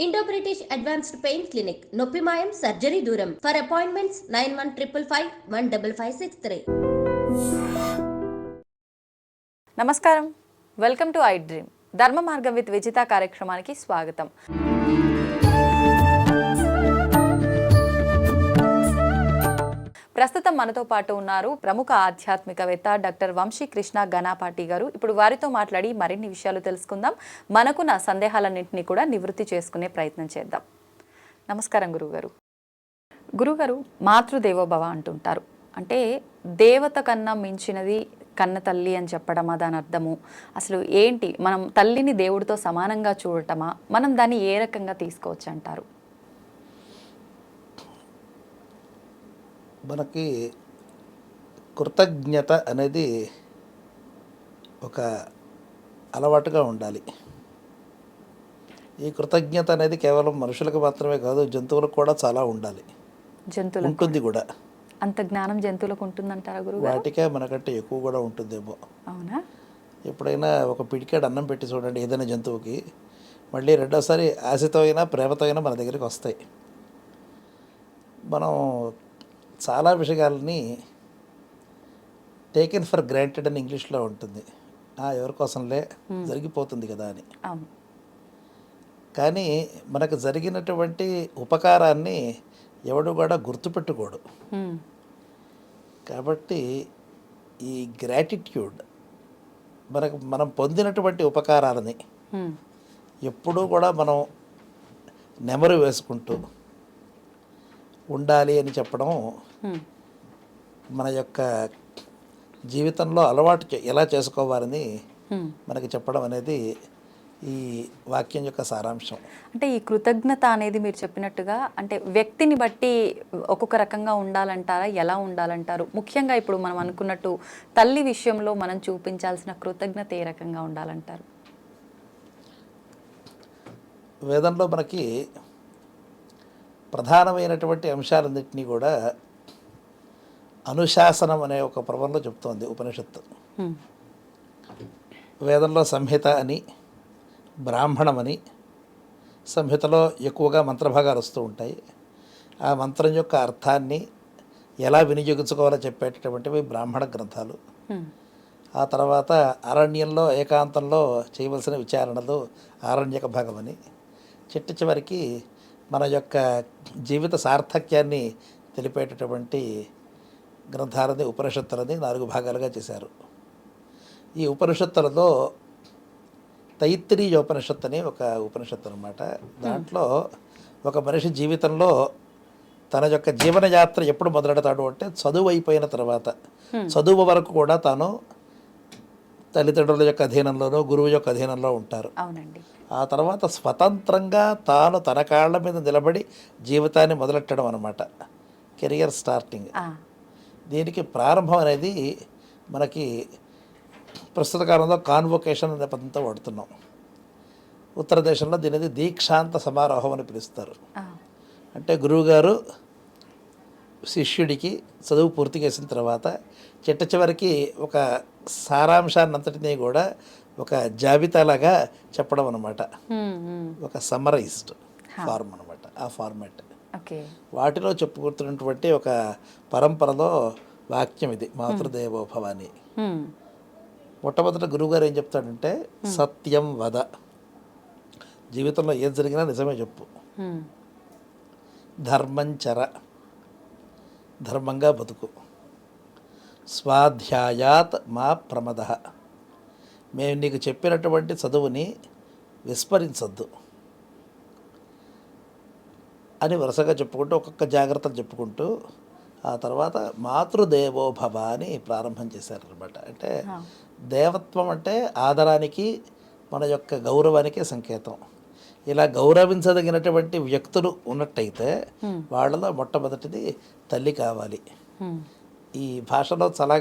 Indo British advanced pain clinic నొప్పి మాయం surgery దూరం ఫర్ అపాయింట్మెంట్స్ 9155515563. నమస్కారం, వెల్కమ్ టు ఐ డ్రీమ్. ధర్మ మార్గం విత్ విజిత కార్యక్రమానికి స్వాగతం. ప్రస్తుతం మనతో పాటు ఉన్నారు ప్రముఖ ఆధ్యాత్మికవేత్త డాక్టర్ వంశీ కృష్ణ గణాపాటి గారు. ఇప్పుడు వారితో మాట్లాడి మరిన్ని విషయాలు తెలుసుకుందాం. మనకున్న సందేహాలన్నింటినీ కూడా నివృత్తి చేసుకునే ప్రయత్నం చేద్దాం. నమస్కారం గురువుగారు. గురుగారు, మాతృదేవోభవ అంటుంటారు. అంటే దేవత కన్నా మించినది కన్న తల్లి అని చెప్పడమా దాని అర్థము? అసలు ఏంటి, మనం తల్లిని దేవుడితో సమానంగా చూడటమా? మనం దాన్ని ఏ రకంగా తీసుకోవచ్చు అంటారు? మనకి కృతజ్ఞత అనేది ఒక అలవాటుగా ఉండాలి. ఈ కృతజ్ఞత అనేది కేవలం మనుషులకు మాత్రమే కాదు, జంతువులకు కూడా చాలా ఉండాలి. జంతువులకు ఉంటుంది కూడా. అంత జ్ఞానం జంతువులకు ఉంటుందంటారా గురువు? వాటికే మనకంటే ఎక్కువ కూడా ఉంటుందేమో. అవునా? ఎప్పుడైనా ఒక పిడికాడు అన్నం పెట్టి చూడండి ఏదైనా జంతువుకి, మళ్ళీ రెండోసారి ఆశతో అయినా ప్రేమతో అయినా మన దగ్గరికి వస్తాయి. మనం చాలా విషయాలని టేకెన్ ఫర్ గ్రాంటెడ్ అని ఇంగ్లీష్లో ఉంటుంది. ఎవరి కోసంలే జరిగిపోతుంది కదా అని. కానీ మనకు జరిగినటువంటి ఉపకారాన్ని ఎవడు కూడా గుర్తుపెట్టుకోడు. కాబట్టి ఈ గ్రాటిట్యూడ్ మనం పొందినటువంటి ఉపకారాలని ఎప్పుడూ కూడా మనం నెమరు వేసుకుంటూ ఉండాలి అని చెప్పడం మన యొక్క జీవితంలో అలవాటు ఎలా చేసుకోవాలని మనకి చెప్పడం అనేది ఈ వాక్యం యొక్క సారాంశం. అంటే ఈ కృతజ్ఞత అనేది మీరు చెప్పినట్టుగా అంటే వ్యక్తిని బట్టి ఒక్కొక్క రకంగా ఉండాలంటారా? ఎలా ఉండాలంటారు? ముఖ్యంగా ఇప్పుడు మనం అనుకున్నట్టు తల్లి విషయంలో మనం చూపించాల్సిన కృతజ్ఞత ఏ రకంగా ఉండాలంటారు? వేదంలో మనకి ప్రధానమైనటువంటి అంశాలన్నింటినీ కూడా అనుశాసనం అనే ఒక పర్వంలో చెప్తోంది ఉపనిషత్తు. వేదంలో సంహిత అని, బ్రాహ్మణం అని, సంహితలో ఎక్కువగా మంత్రభాగాలు వస్తూ ఉంటాయి. ఆ మంత్రం యొక్క అర్థాన్ని ఎలా వినియోగించుకోవాలో చెప్పేటటువంటివి బ్రాహ్మణ గ్రంథాలు. ఆ తర్వాత అరణ్యంలో ఏకాంతంలో చేయవలసిన విచారణలు ఆరణ్యక భాగం అని, చివరికి మన యొక్క జీవిత సార్థక్యాన్ని తెలిపేటటువంటి గ్రంథాలని ఉపనిషత్తులని 4 భాగాలుగా చేశారు. ఈ ఉపనిషత్తులలో తైత్తిరీయ ఉపనిషత్తు అని ఒక ఉపనిషత్తు అనమాట. దాంట్లో ఒక మనిషి జీవితంలో తన యొక్క జీవనయాత్ర ఎప్పుడు మొదలెడతాడు అంటే చదువు అయిపోయిన తర్వాత. చదువు వరకు కూడా తాను తల్లిదండ్రుల యొక్క అధీనంలోనూ గురువు యొక్క అధీనంలో ఉంటారు. అవునండి. ఆ తర్వాత స్వతంత్రంగా తాను తన కాళ్ళ మీద నిలబడి జీవితాన్ని మొదలెట్టడం అనమాట, కెరియర్ స్టార్టింగ్. దీనికి ప్రారంభం అనేది మనకి ప్రస్తుత కాలంలో కాన్వొకేషన్ అనే పదంతో వాడుతున్నాం. ఉత్తర దేశంలో దీనిది దీక్షాంత సమారోహం అని పిలుస్తారు. అంటే గురువుగారు శిష్యుడికి చదువు పూర్తి చేసిన తర్వాత చివరికి ఒక సారాంశాన్నంతటినీ కూడా ఒక జాబితాలాగా చెప్పడం అనమాట. ఒక సమ్మరైజ్డ్ ఫార్మ్ అనమాట ఆ ఫార్మాట్. వాటిలో చెప్పుకుంటున్నటువంటి ఒక పరంపరలో వాక్యం ఇది, మాతృదేవోభవ అని. మొట్టమొదట గురువుగారు ఏం చెప్తాడంటే, సత్యం వద, జీవితంలో ఏం జరిగినా నిజమే చెప్పు. ధర్మంచర, ధర్మంగా బతుకు. స్వాధ్యాయాత్ మా ప్రమద, మేము నీకు చెప్పినటువంటి చదువుని విస్మరించద్దు అని వరుసగా చెప్పుకుంటూ ఒక్కొక్క జాగ్రత్తలు చెప్పుకుంటూ ఆ తర్వాత మాతృదేవోభవ అని ప్రారంభం చేశారనమాట. అంటే దేవత్వం అంటే ఆదరానికి, మన యొక్క గౌరవానికి సంకేతం. ఇలా గౌరవించదగినటువంటి వ్యక్తులు ఉన్నట్టయితే వాళ్ళలో మొట్టమొదటిది తల్లి కావాలి. ఈ భాషలో చాలా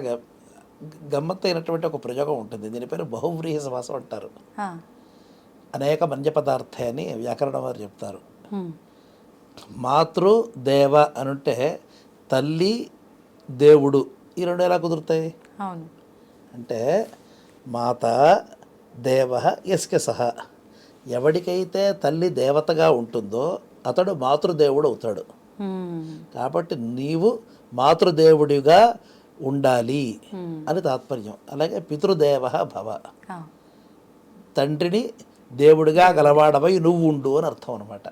గమ్మత్తైనటువంటి ఒక ప్రయోగం ఉంటుంది. దీని పేరు బహువ్రీహి సమాసం అంటారు. అనేక మన్య పదార్థే అని వ్యాకరణం వారు చెప్తారు. మాతృ దేవ అనుంటే తల్లి దేవుడు, ఈ రెండు ఎలా కుదురుతాయి? అంటే మాత దేవ యస్య సహ, ఎవడికైతే తల్లి దేవతగా ఉంటుందో అతడు మాతృదేవుడు అవుతాడు. కాబట్టి నీవు మాతృదేవుడిగా ఉండాలి అని తాత్పర్యం. అలాగే పితృదేవ భవ, తండ్రిని దేవుడిగా గలవాడవై నువ్వు ఉండు అని అర్థం అనమాట.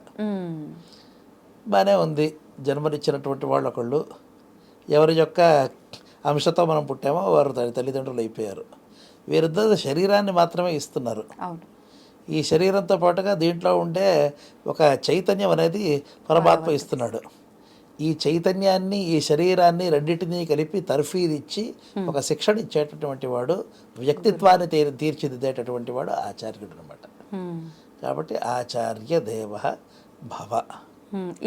బాగానే ఉంది. జన్మనిచ్చినటువంటి వాళ్ళు ఒకళ్ళు, ఎవరి యొక్క అంశతో మనం పుట్టామో వారు తల్లిదండ్రులు అయిపోయారు. వీరిద్దరు శరీరాన్ని మాత్రమే ఇస్తున్నారు. ఈ శరీరంతో పాటుగా దీంట్లో ఉండే ఒక చైతన్యం అనేది పరమాత్మ ఇస్తున్నాడు. ఈ చైతన్యాన్ని, ఈ శరీరాన్ని రెండింటినీ కలిపి తర్ఫీదిచ్చి ఒక శిక్షణ ఇచ్చేటటువంటి వాడు, వ్యక్తిత్వాన్ని తీర్చిదిద్దేటటువంటి వాడు ఆచార్యుడు అనమాట. కాబట్టి ఆచార్య దేవ భవ.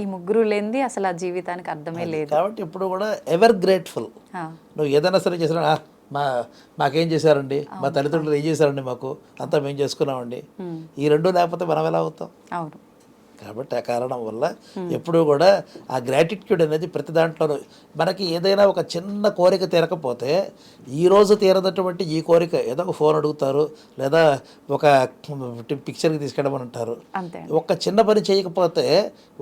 ఈ ముగ్గురు లేనిది అసలు ఆ జీవితానికి అర్థమే లేదు. కాబట్టి ఇప్పుడు కూడా ఎవర్ గ్రేట్ఫుల్. నువ్వు ఏదైనా సరే చేసినా మాకేం చేశారండి, మా తల్లిదండ్రులు ఏం చేశారండి, మాకు అంతా మేము చేసుకున్నామండి, ఈ రెండు లేకపోతే మనం ఎలా అవుతాం? అవును. కాబట్టి ఆ కారణం వల్ల ఎప్పుడూ కూడా ఆ గ్రాటిట్యూడ్ అనేది ప్రతి దాంట్లోనూ, మనకి ఏదైనా ఒక చిన్న కోరిక తీరకపోతే ఈరోజు తీరదటువంటి ఈ కోరిక ఏదో ఒక ఫోన్ అడుగుతారు, లేదా ఒక పిక్చర్కి తీసుకెళ్ళమని అంటారు. ఒక చిన్న పని చేయకపోతే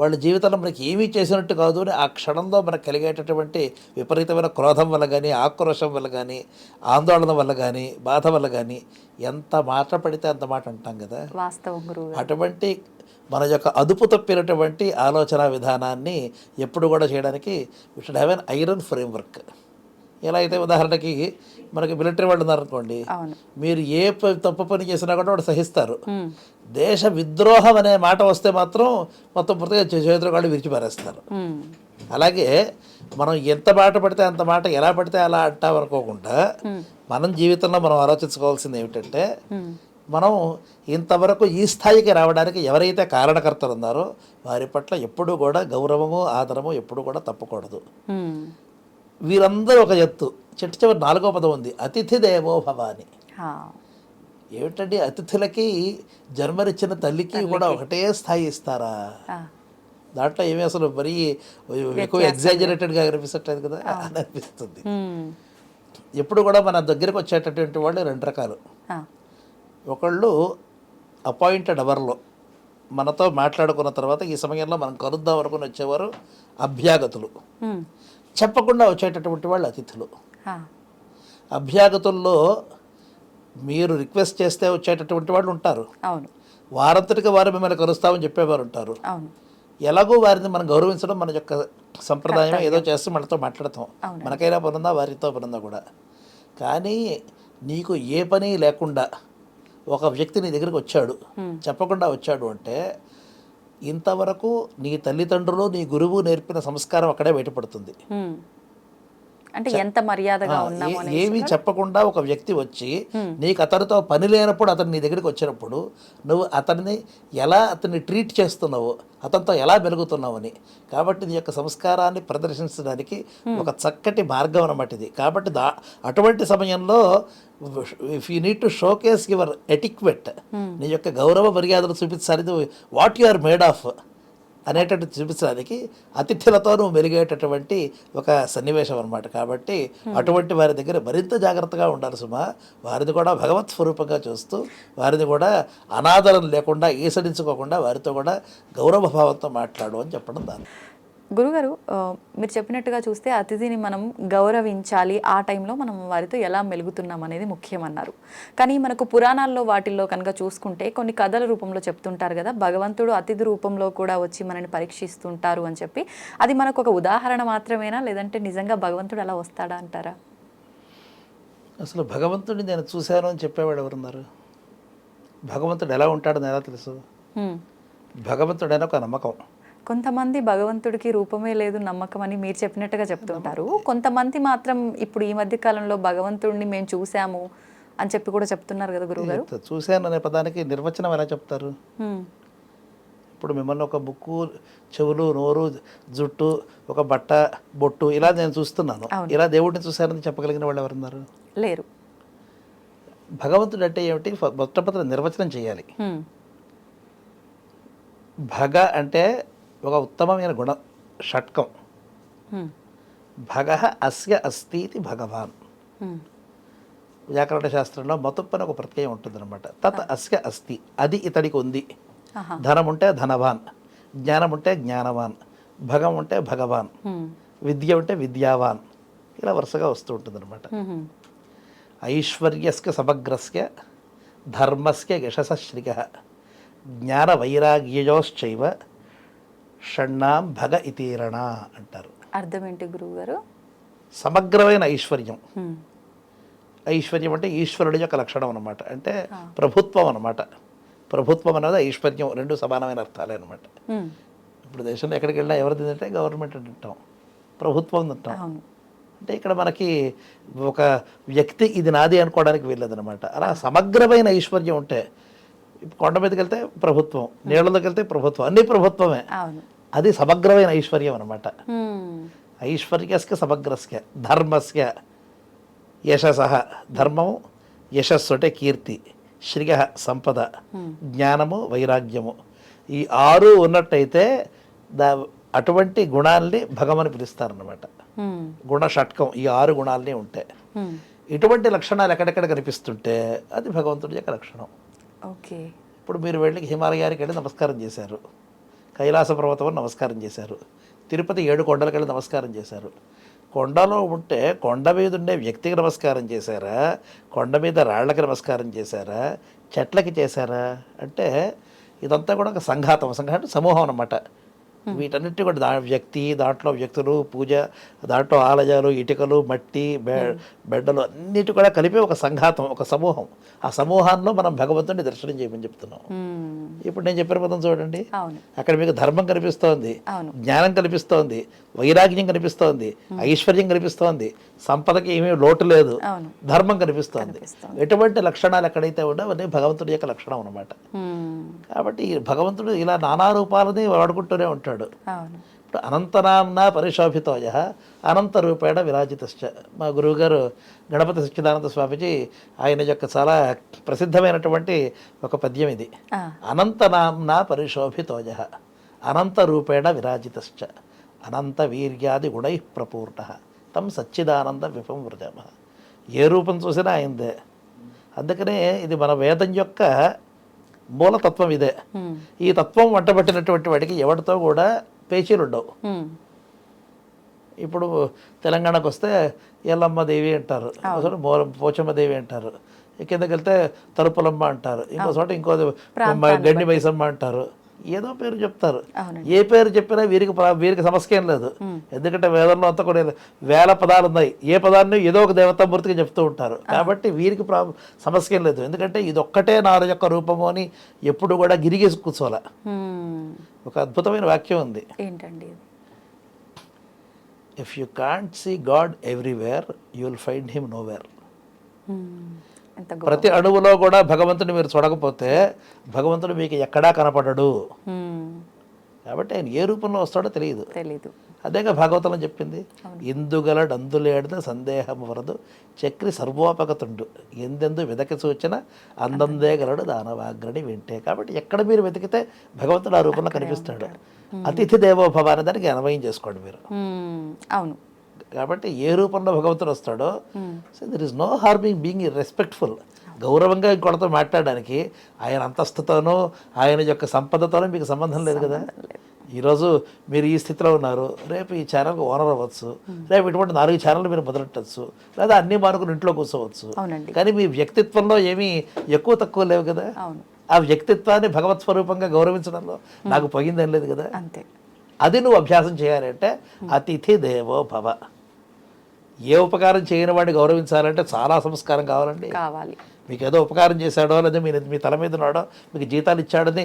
వాళ్ళ జీవితంలో మనకి ఏమీ చేసినట్టు కాదు అని ఆ క్షణంలో మనకు కలిగేటటువంటి విపరీతమైన క్రోధం వల్ల కానీ, ఆక్రోశం వల్ల కానీ, ఆందోళన వల్ల కానీ, బాధ వల్ల కానీ ఎంత మాట పడితే అంత మాట అంటాం కదా. వాస్తవం. అటువంటి మన యొక్క అదుపు తప్పినటువంటి ఆలోచన విధానాన్ని ఎప్పుడు కూడా చేయడానికి we should have an iron framework. ఎలా అయితే ఉదాహరణకి మనకి మిలిటరీ వాళ్ళు ఉన్నారనుకోండి, మీరు ఏ తప్పు పని చేసినా కూడా వాడు సహిస్తారు. దేశ విద్రోహం అనే మాట వస్తే మాత్రం మొత్తం పూర్తిగా చేతులు కాళ్ళు విరిచిపారేస్తారు. అలాగే మనం ఎంత మాట పడితే అంత మాట, ఎలా పడితే అలా అంటామనుకోకుండా మనం జీవితంలో మనం ఆలోచించుకోవాల్సింది ఏమిటంటే, మనం ఇంతవరకు ఈ స్థాయికి రావడానికి ఎవరైతే కారణకర్తలు ఉన్నారో వారి పట్ల ఎప్పుడూ కూడా గౌరవము, ఆదరము ఎప్పుడు కూడా తప్పకూడదు. వీరందరూ ఒక ఎత్తు. చివరి 4వ పదం ఉంది, అతిథి దేవో భవ అని. ఏమిటండి, అతిథులకి జన్మనిచ్చిన తల్లికి కూడా ఒకటే స్థాయి ఇస్తారా? దాంట్లో ఏమీ అసలు మరీ ఎక్కువ ఎగ్జాజరేటెడ్గా అనిపిస్తలేదు కదా అని అనిపిస్తుంది. ఎప్పుడు కూడా మన దగ్గరకు వచ్చేటటువంటి వాళ్ళు 2 రకాలు. ఒకళ్ళు అపాయింటెడ్ అవర్లో మనతో మాట్లాడుకున్న తర్వాత ఈ సమయంలో మనం కలుద్దాం వరకు వచ్చేవారు అభ్యాగతులు. చెప్పకుండా వచ్చేటటువంటి వాళ్ళు అతిథులు. అభ్యాగతుల్లో మీరు రిక్వెస్ట్ చేస్తే వచ్చేటటువంటి వాళ్ళు ఉంటారు, వారంతటికి వారు మిమ్మల్ని కలుస్తామని చెప్పేవారు ఉంటారు. ఎలాగో వారిని మనం గౌరవించడం మన యొక్క సంప్రదాయం, ఏదో చేస్తూ మనతో మాట్లాడతాం, మనకైనా పనుందా వారితో పనుందా కూడా. కానీ నీకు ఏ పని లేకుండా ఒక వ్యక్తి నీ దగ్గరికి వచ్చాడు, చెప్పకుండా వచ్చాడు అంటే ఇంతవరకు నీ తల్లిదండ్రులు, నీ గురువు నేర్పిన సంస్కారం అక్కడే బయటపడుతుంది. అంటే ఎంత మర్యాదగా ఉన్నామో. ఏమీ చెప్పకుండా ఒక వ్యక్తి వచ్చి నీకు అతనితో పని లేనప్పుడు అతను నీ దగ్గరికి వచ్చినప్పుడు నువ్వు అతన్ని ట్రీట్ చేస్తున్నావు, అతనితో ఎలా మెలుగుతున్నావు అని. కాబట్టి నీ యొక్క సంస్కారాన్ని ప్రదర్శించడానికి ఒక చక్కటి మార్గం అన్నమాట ఇది. కాబట్టి అటువంటి సమయంలో if you need to showcase your etiquette, నీ యొక్క గౌరవ మర్యాదలు చూపించాలి, what you are made of అనేటట్టు చూపించడానికి అతిథులతో నువ్వు మెలిగేటటువంటి ఒక సన్నివేశం అనమాట. కాబట్టి అటువంటి వారి దగ్గర మరింత జాగ్రత్తగా ఉండాలి సుమా. వారిని కూడా భగవత్ స్వరూపంగా చూస్తూ, వారిని కూడా అనాదరం లేకుండా, ఈసడించుకోకుండా వారితో కూడా గౌరవ భావంతో మాట్లాడు అని చెప్పడం దాని. గురుగారు, మీరు చెప్పినట్టుగా చూస్తే అతిథిని మనం గౌరవించాలి, ఆ టైంలో మనం వారితో ఎలా మెలుగుతున్నాం అనేది ముఖ్యమన్నారు. కానీ మనకు పురాణాల్లో వాటిల్లో కనుక చూసుకుంటే కొన్ని కథల రూపంలో చెప్తుంటారు కదా, భగవంతుడు అతిథి రూపంలో కూడా వచ్చి మనని పరీక్షిస్తుంటారు అని చెప్పి. అది మనకు ఒక ఉదాహరణ మాత్రమేనా, లేదంటే నిజంగా భగవంతుడు అలా వస్తాడా అంటారా? అసలు భగవంతుడిని నేను చూశాను అని చెప్పేవాడు ఎవరున్నారు? భగవంతుడు ఎలా ఉంటాడని ఎలా తెలుసు? భగవంతుడైన ఒక నమ్మకం. కొంతమంది భగవంతుడికి రూపమే లేదు, నమ్మకం అని మీరు చెప్పినట్టుగా చెప్తుంటారు. కొంతమంది మాత్రం ఇప్పుడు ఈ మధ్య కాలంలో భగవంతుడిని మేము చూసాము అని చెప్పి కూడా చెప్తున్నారు కదా గురువుగారు. చూశాను అనే పదానికి నిర్వచనం ఎలా చెప్తారు? ఇప్పుడు మిమ్మల్ని ఒక ముక్కు, చెవులు, నోరు, జుట్టు, ఒక బట్ట, బొట్టు ఇలా నేను చూస్తున్నాను, ఇలా దేవుడిని చూశానని చెప్పగలిగిన వాళ్ళు ఎవరున్నారు? లేరు. భగవంతుడు అంటే ఏమిటి మొట్టమొదటి నిర్వచనం చేయాలి. భగ అంటే ఒక ఉత్తమమైన గుణ షట్కం. భగ అస్య అస్తి భగవాన్. వ్యాకరణ శాస్త్రంలో మతుప్ అని ఒక ప్రత్యయం ఉంటుందన్నమాట. తత్ అస్య అస్తి, అది ఇతడికి ఉంది. ధనం ఉంటే ధనవాన్, జ్ఞానం ఉంటే జ్ఞానవాన్, భగం ఉంటే భగవాన్, విద్య ఉంటే విద్యావాన్, ఇలా వరుసగా వస్తూ ఉంటుందన్నమాట. ఐశ్వర్యస్య సమగ్రస్య ధర్మస్య యశస్శ్రియ జ్ఞాన వైరాగ్యయోశ్చైవ షణ్ణాం భగ ఇతీరణ అంటారు. అర్థం ఏంటి గురువుగారు? సమగ్రమైన ఐశ్వర్యం. ఐశ్వర్యం అంటే ఈశ్వరుడి యొక్క లక్షణం అనమాట. అంటే ప్రభుత్వం అనమాట. ప్రభుత్వం అనేది ఐశ్వర్యం, రెండు సమానమైన అర్థాలే అనమాట. ఇప్పుడు దేశంలో ఎక్కడికి వెళ్ళినా ఎవరిది అంటే గవర్నమెంట్ అంటాం, ప్రభుత్వం అంటాం. అంటే ఇక్కడ మనకి ఒక వ్యక్తి ఇది నాది అనుకోవడానికి వీల్లేదనమాట. అలా సమగ్రమైన ఐశ్వర్యం ఉంటే, కొండ మీదకి వెళ్తే ప్రభుత్వం, నీళ్ళలోకి వెళ్తే ప్రభుత్వం, అన్ని ప్రభుత్వమే. అది సమగ్రమైన ఐశ్వర్యం అనమాట. ఐశ్వర్యస్య సమగ్రస్య ధర్మస్య యశస, ధర్మము యశస్సు అంటే కీర్తి, శ్రియ సంపద, జ్ఞానము వైరాగ్యము, ఈ 6 ఉన్నట్టయితే అటువంటి గుణాల్ని భగవని పిలుస్తారన్నమాట. గుణ షట్కం, ఈ 6 గుణాలని ఉంటాయి. ఇటువంటి లక్షణాలు ఎక్కడెక్కడ కనిపిస్తుంటే అది భగవంతుడి యొక్క లక్షణం. ఓకే. ఇప్పుడు మీరు వెళ్ళి హిమాలయానికి వెళ్ళి నమస్కారం చేశారు, కైలాస పర్వతం నమస్కారం చేశారు, తిరుపతి 7 కొండలకు వెళ్ళి నమస్కారం చేశారు. కొండలో ఉంటే కొండ మీద ఉండే వ్యక్తికి నమస్కారం చేశారా, కొండ మీద రాళ్లకి నమస్కారం చేశారా, చెట్లకి చేశారా అంటే ఇదంతా కూడా ఒక సంఘాతం. సంఘం అంటే సమూహం అన్నమాట. వీటన్నిటి కూడా వ్యక్తి, దాంట్లో వ్యక్తులు, పూజ, దాంట్లో ఆలయాలు, ఇటుకలు, మట్టి, బెడ్డలు అన్నిటి కూడా కలిపి ఒక సంఘాతం, ఒక సమూహం. ఆ సమూహాల్లో మనం భగవంతుడిని దర్శనం చేయమని చెప్తున్నాం. ఇప్పుడు నేను చెప్పిన పదం చూడండి, అక్కడ మీకు ధర్మం కనిపిస్తోంది, జ్ఞానం కనిపిస్తోంది, వైరాగ్యం కనిపిస్తోంది, ఐశ్వర్యం కనిపిస్తోంది, సంపదకి ఏమీ లోటు లేదు, ధర్మం కనిపిస్తోంది. ఎటువంటి లక్షణాలు ఎక్కడైతే ఉండవు అవన్నీ భగవంతుడి యొక్క లక్షణం అన్నమాట. కాబట్టి భగవంతుడు ఇలా నానా రూపాలని వాడుకుంటూనే ఉంటాడు. ఇప్పుడు అనంతనాంనా పరిశోభితోయ అనంత రూపేణ విరాజితశ్చ. మా గురువుగారు గణపతి సచ్చిదానంద స్వామిజీ ఆయన యొక్క చాలా ప్రసిద్ధమైనటువంటి ఒక పద్యం ఇది. అనంతనాంనా పరిశోభితోయ అనంత రూపేణ విరాజితశ్చ అనంత వీర్యాది గుణై ప్రపూర్ణ తం సచ్చిదానంద విభం వృజామ. ఏ రూపం చూసినా ఆయనదే. అందుకనే ఇది మన వేదం యొక్క మూలతత్వం ఇదే. ఈ తత్వం వంటబట్టినటువంటి వాడికి ఎవరితో కూడా పేచీలు ఉండవు. ఇప్పుడు తెలంగాణకు వస్తే ఎల్లమ్మ దేవి అంటారు, పోచమ్మ దేవి అంటారు, కిందకి వెళ్తే తలుపులమ్మ అంటారు, ఇంకో చోట ఇంకో గండి మైసమ్మ అంటారు, ఏదో పేరు చెప్తారు. ఏ పేరు చెప్పినా వీరికి సమస్య ఏం లేదు. ఎందుకంటే వేదంలో అంతా కూడా వేల పదాలు ఉన్నాయి. ఏ పదాన్ని ఏదో ఒక దేవతామూర్తికి చెప్తూ ఉంటారు. కాబట్టి వీరికి సమస్య ఏం లేదు. ఎందుకంటే ఇది ఒక్కటే నారు యొక్క రూపము అని ఎప్పుడు కూడా గిరిగేసి కూర్చోవాల. ఒక అద్భుతమైన వాక్యం ఉంది ఏంటండి? If you can't see God everywhere you will find him nowhere. ప్రతి అణువులో కూడా భగవంతుని మీరు చూడకపోతే భగవంతుడు మీకు ఎక్కడా కనపడడు. కాబట్టి ఆయన ఏ రూపంలో వస్తాడో తెలియదు. అదేగా భాగవతంలో చెప్పింది, ఇందుగలడు అందులేడిన సందేహం వరదు చక్రి సర్వోపగతుండు ఎందెందు వెదకి సూచన అందందే గలడు దానవాగ్రని వింటే. కాబట్టి ఎక్కడ మీరు వెతికితే భగవంతుడు ఆ రూపంలో కనిపిస్తాడు. అతిథి దేవోభవ అనే దానికి అన్వయం చేసుకోండి మీరు. అవును. కాబట్టి ఏ రూపంలో భగవంతుడు వస్తాడో, so there is no harming being respectful. గౌరవంగా ఇంకొకరితో మాట్లాడడానికి ఆయన అంతస్తుతోనూ ఆయన యొక్క సంపదతోనూ మీకు సంబంధం లేదు కదా. ఈరోజు మీరు ఈ స్థితిలో ఉన్నారు, రేపు ఈ ఛానల్కి ఓనర్ అవ్వచ్చు, రేపు ఇటువంటి 4 ఛానళ్ళు మీరు మొదలెట్టచ్చు, లేదా అన్ని మానుకుని ఇంట్లో కూర్చోవచ్చు. కానీ మీ వ్యక్తిత్వంలో ఏమీ ఎక్కువ తక్కువ లేవు కదా. ఆ వ్యక్తిత్వాన్ని భగవత్ స్వరూపంగా గౌరవించడంలో నాకు పోయిందేం లేదు కదా. అది నువ్వు అభ్యాసం చేయాలి. అంటే అతిథి దేవో భవ. ఏ ఉపకారం చేయని వాడిని గౌరవించాలంటే చాలా సంస్కారం కావాలండి. మీకు ఏదో ఉపకారం చేశాడో, లేదా మీ తల మీద ఉన్నాడో, మీకు జీతాలు ఇచ్చాడని,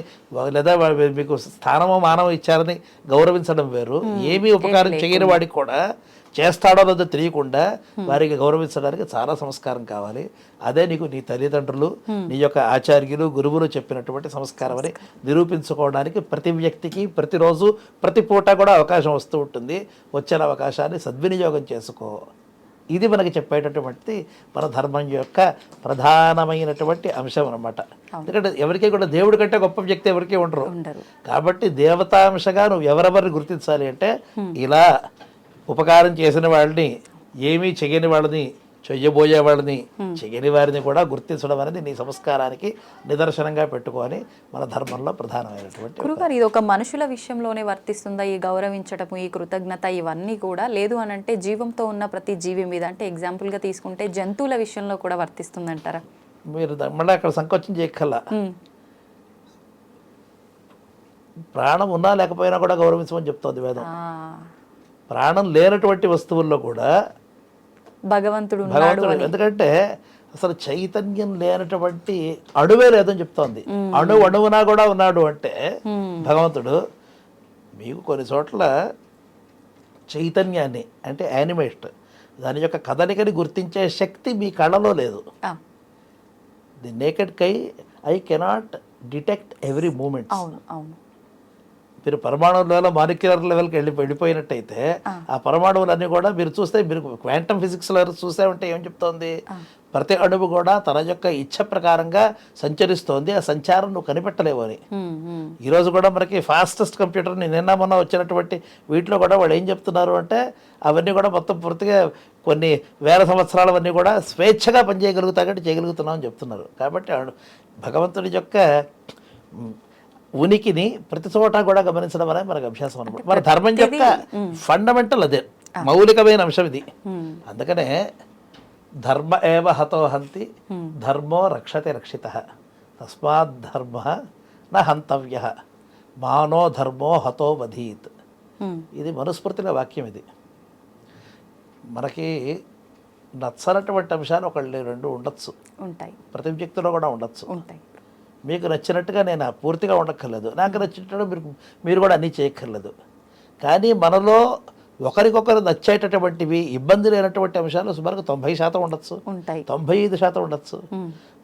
లేదా మీకు స్థానమో మానవం ఇచ్చారని గౌరవించడం వేరు. ఏమీ ఉపకారం చేయని వాడికి కూడా చేస్తాడో లేదో తెలియకుండా వారికి గౌరవించడానికి చాలా సంస్కారం కావాలి. అదే నీకు నీ తల్లిదండ్రులు, నీ యొక్క ఆచార్యులు, గురువులు చెప్పినటువంటి సంస్కారం అని నిరూపించుకోవడానికి ప్రతి వ్యక్తికి ప్రతిరోజు ప్రతి పూట కూడా అవకాశం వస్తూ ఉంటుంది. వచ్చిన అవకాశాన్ని సద్వినియోగం చేసుకో. ఇది మనకి చెప్పేటటువంటి మన ధర్మం యొక్క ప్రధానమైనటువంటి అంశం అన్నమాట. ఎందుకంటే ఎవరికీ కూడా దేవుడి కంటే గొప్ప వ్యక్తి ఎవరికీ ఉండరు. కాబట్టి దేవతాంశగా నువ్వు ఎవరెవరిని గుర్తించాలి అంటే ఇలా ఉపకారం చేసిన వాళ్ళని, ఏమీ చేయని వాళ్ళని చెయ్యబోయే వాళ్ళని చెయ్యని వారిని కూడా గుర్తించడం అనేది నీ సంస్కారానికి నిదర్శనంగా పెట్టుకొని మన ధర్మంలో ప్రధానమైనటువంటి గురుగారు, ఇది ఒక మనుషుల విషయంలోనే వర్తిస్తుందా? ఈ గౌరవించటము, ఈ కృతజ్ఞత ఇవన్నీ కూడా? లేదు అని అంటే జీవంతో ఉన్న ప్రతి జీవి మీద, అంటే ఎగ్జాంపుల్గా తీసుకుంటే జంతువుల విషయంలో కూడా వర్తిస్తుందంటారా? మీరు మళ్ళీ అక్కడ సంకోచం చేయక్కల్లా. ప్రాణం ఉన్నా లేకపోయినా కూడా గౌరవించమని చెప్తోంది వేదం. ప్రాణం లేనటువంటి వస్తువుల్లో కూడా భగవంతుడు ఎందుకంటే అసలు చైతన్యం లేనటువంటి అణువే లేదని చెప్తోంది. అణువునా కూడా ఉన్నాడు అంటే భగవంతుడు. మీకు కొన్ని చోట్ల చైతన్యాన్ని అంటే యానిమేట్ దాని యొక్క కదలికని గుర్తించే శక్తి మీ కళ్ళలో లేదు. The naked eye cannot detect every moment. మీరు పరమాణు లెవెల్ మాలిక్యులర్ లెవెల్కి వెళ్ళిపోయినట్టయితే ఆ పరమాణువులన్నీ కూడా మీరు చూస్తే, మీరు క్వాంటమ్ ఫిజిక్స్లో చూసే ఉంటే ఏం చెప్తోంది, ప్రతి అణువు కూడా తన యొక్క ఇచ్ఛ ప్రకారంగా సంచరిస్తోంది, ఆ సంచారం నువ్వు కనిపెట్టలేవు అని. ఈరోజు కూడా మనకి ఫాస్టెస్ట్ కంప్యూటర్ నిన్న మొన్న వచ్చినటువంటి వీటిలో కూడా వాళ్ళు ఏం చెప్తున్నారు అంటే అవన్నీ కూడా మొత్తం పూర్తిగా కొన్ని వేల సంవత్సరాలవన్నీ కూడా స్వేచ్ఛగా పనిచేయగలుగుతా కాబట్టి చేయగలుగుతున్నాం అని చెప్తున్నారు. కాబట్టి భగవంతుడి యొక్క ఉనికిని ప్రతి చోట కూడా గమనించడం అనేది మనకు అభ్యాసం అనమాట. మన ధర్మం యొక్క ఫండమెంటల్ అదే, మౌలికమైన అంశం ఇది. అందుకనే ధర్మ ఏవ హతో హంతి ధర్మో రక్షతే రక్షితః తస్మాత్ ధర్మ న హంతవ్యః మానో ధర్మో హతో వధీత్. ఇది మనుస్మృతిలో వాక్యం. ఇది మనకి నచ్చనటువంటి అంశాలు ఒకళ్ళు రెండు ఉండొచ్చు, ఉంటాయి. ప్రతి వ్యక్తిలో కూడా ఉండొచ్చు, ఉంటాయి. మీకు నచ్చినట్టుగా నేను పూర్తిగా ఉండక్కర్లేదు, నాకు నచ్చినట్టు మీరు కూడా అన్నీ చేయక్కర్లేదు. కానీ మనలో ఒకరికొకరు నచ్చేటటువంటివి ఇబ్బంది లేనటువంటి అంశాలు సుమారుగా 90% ఉండొచ్చు, 95% ఉండొచ్చు.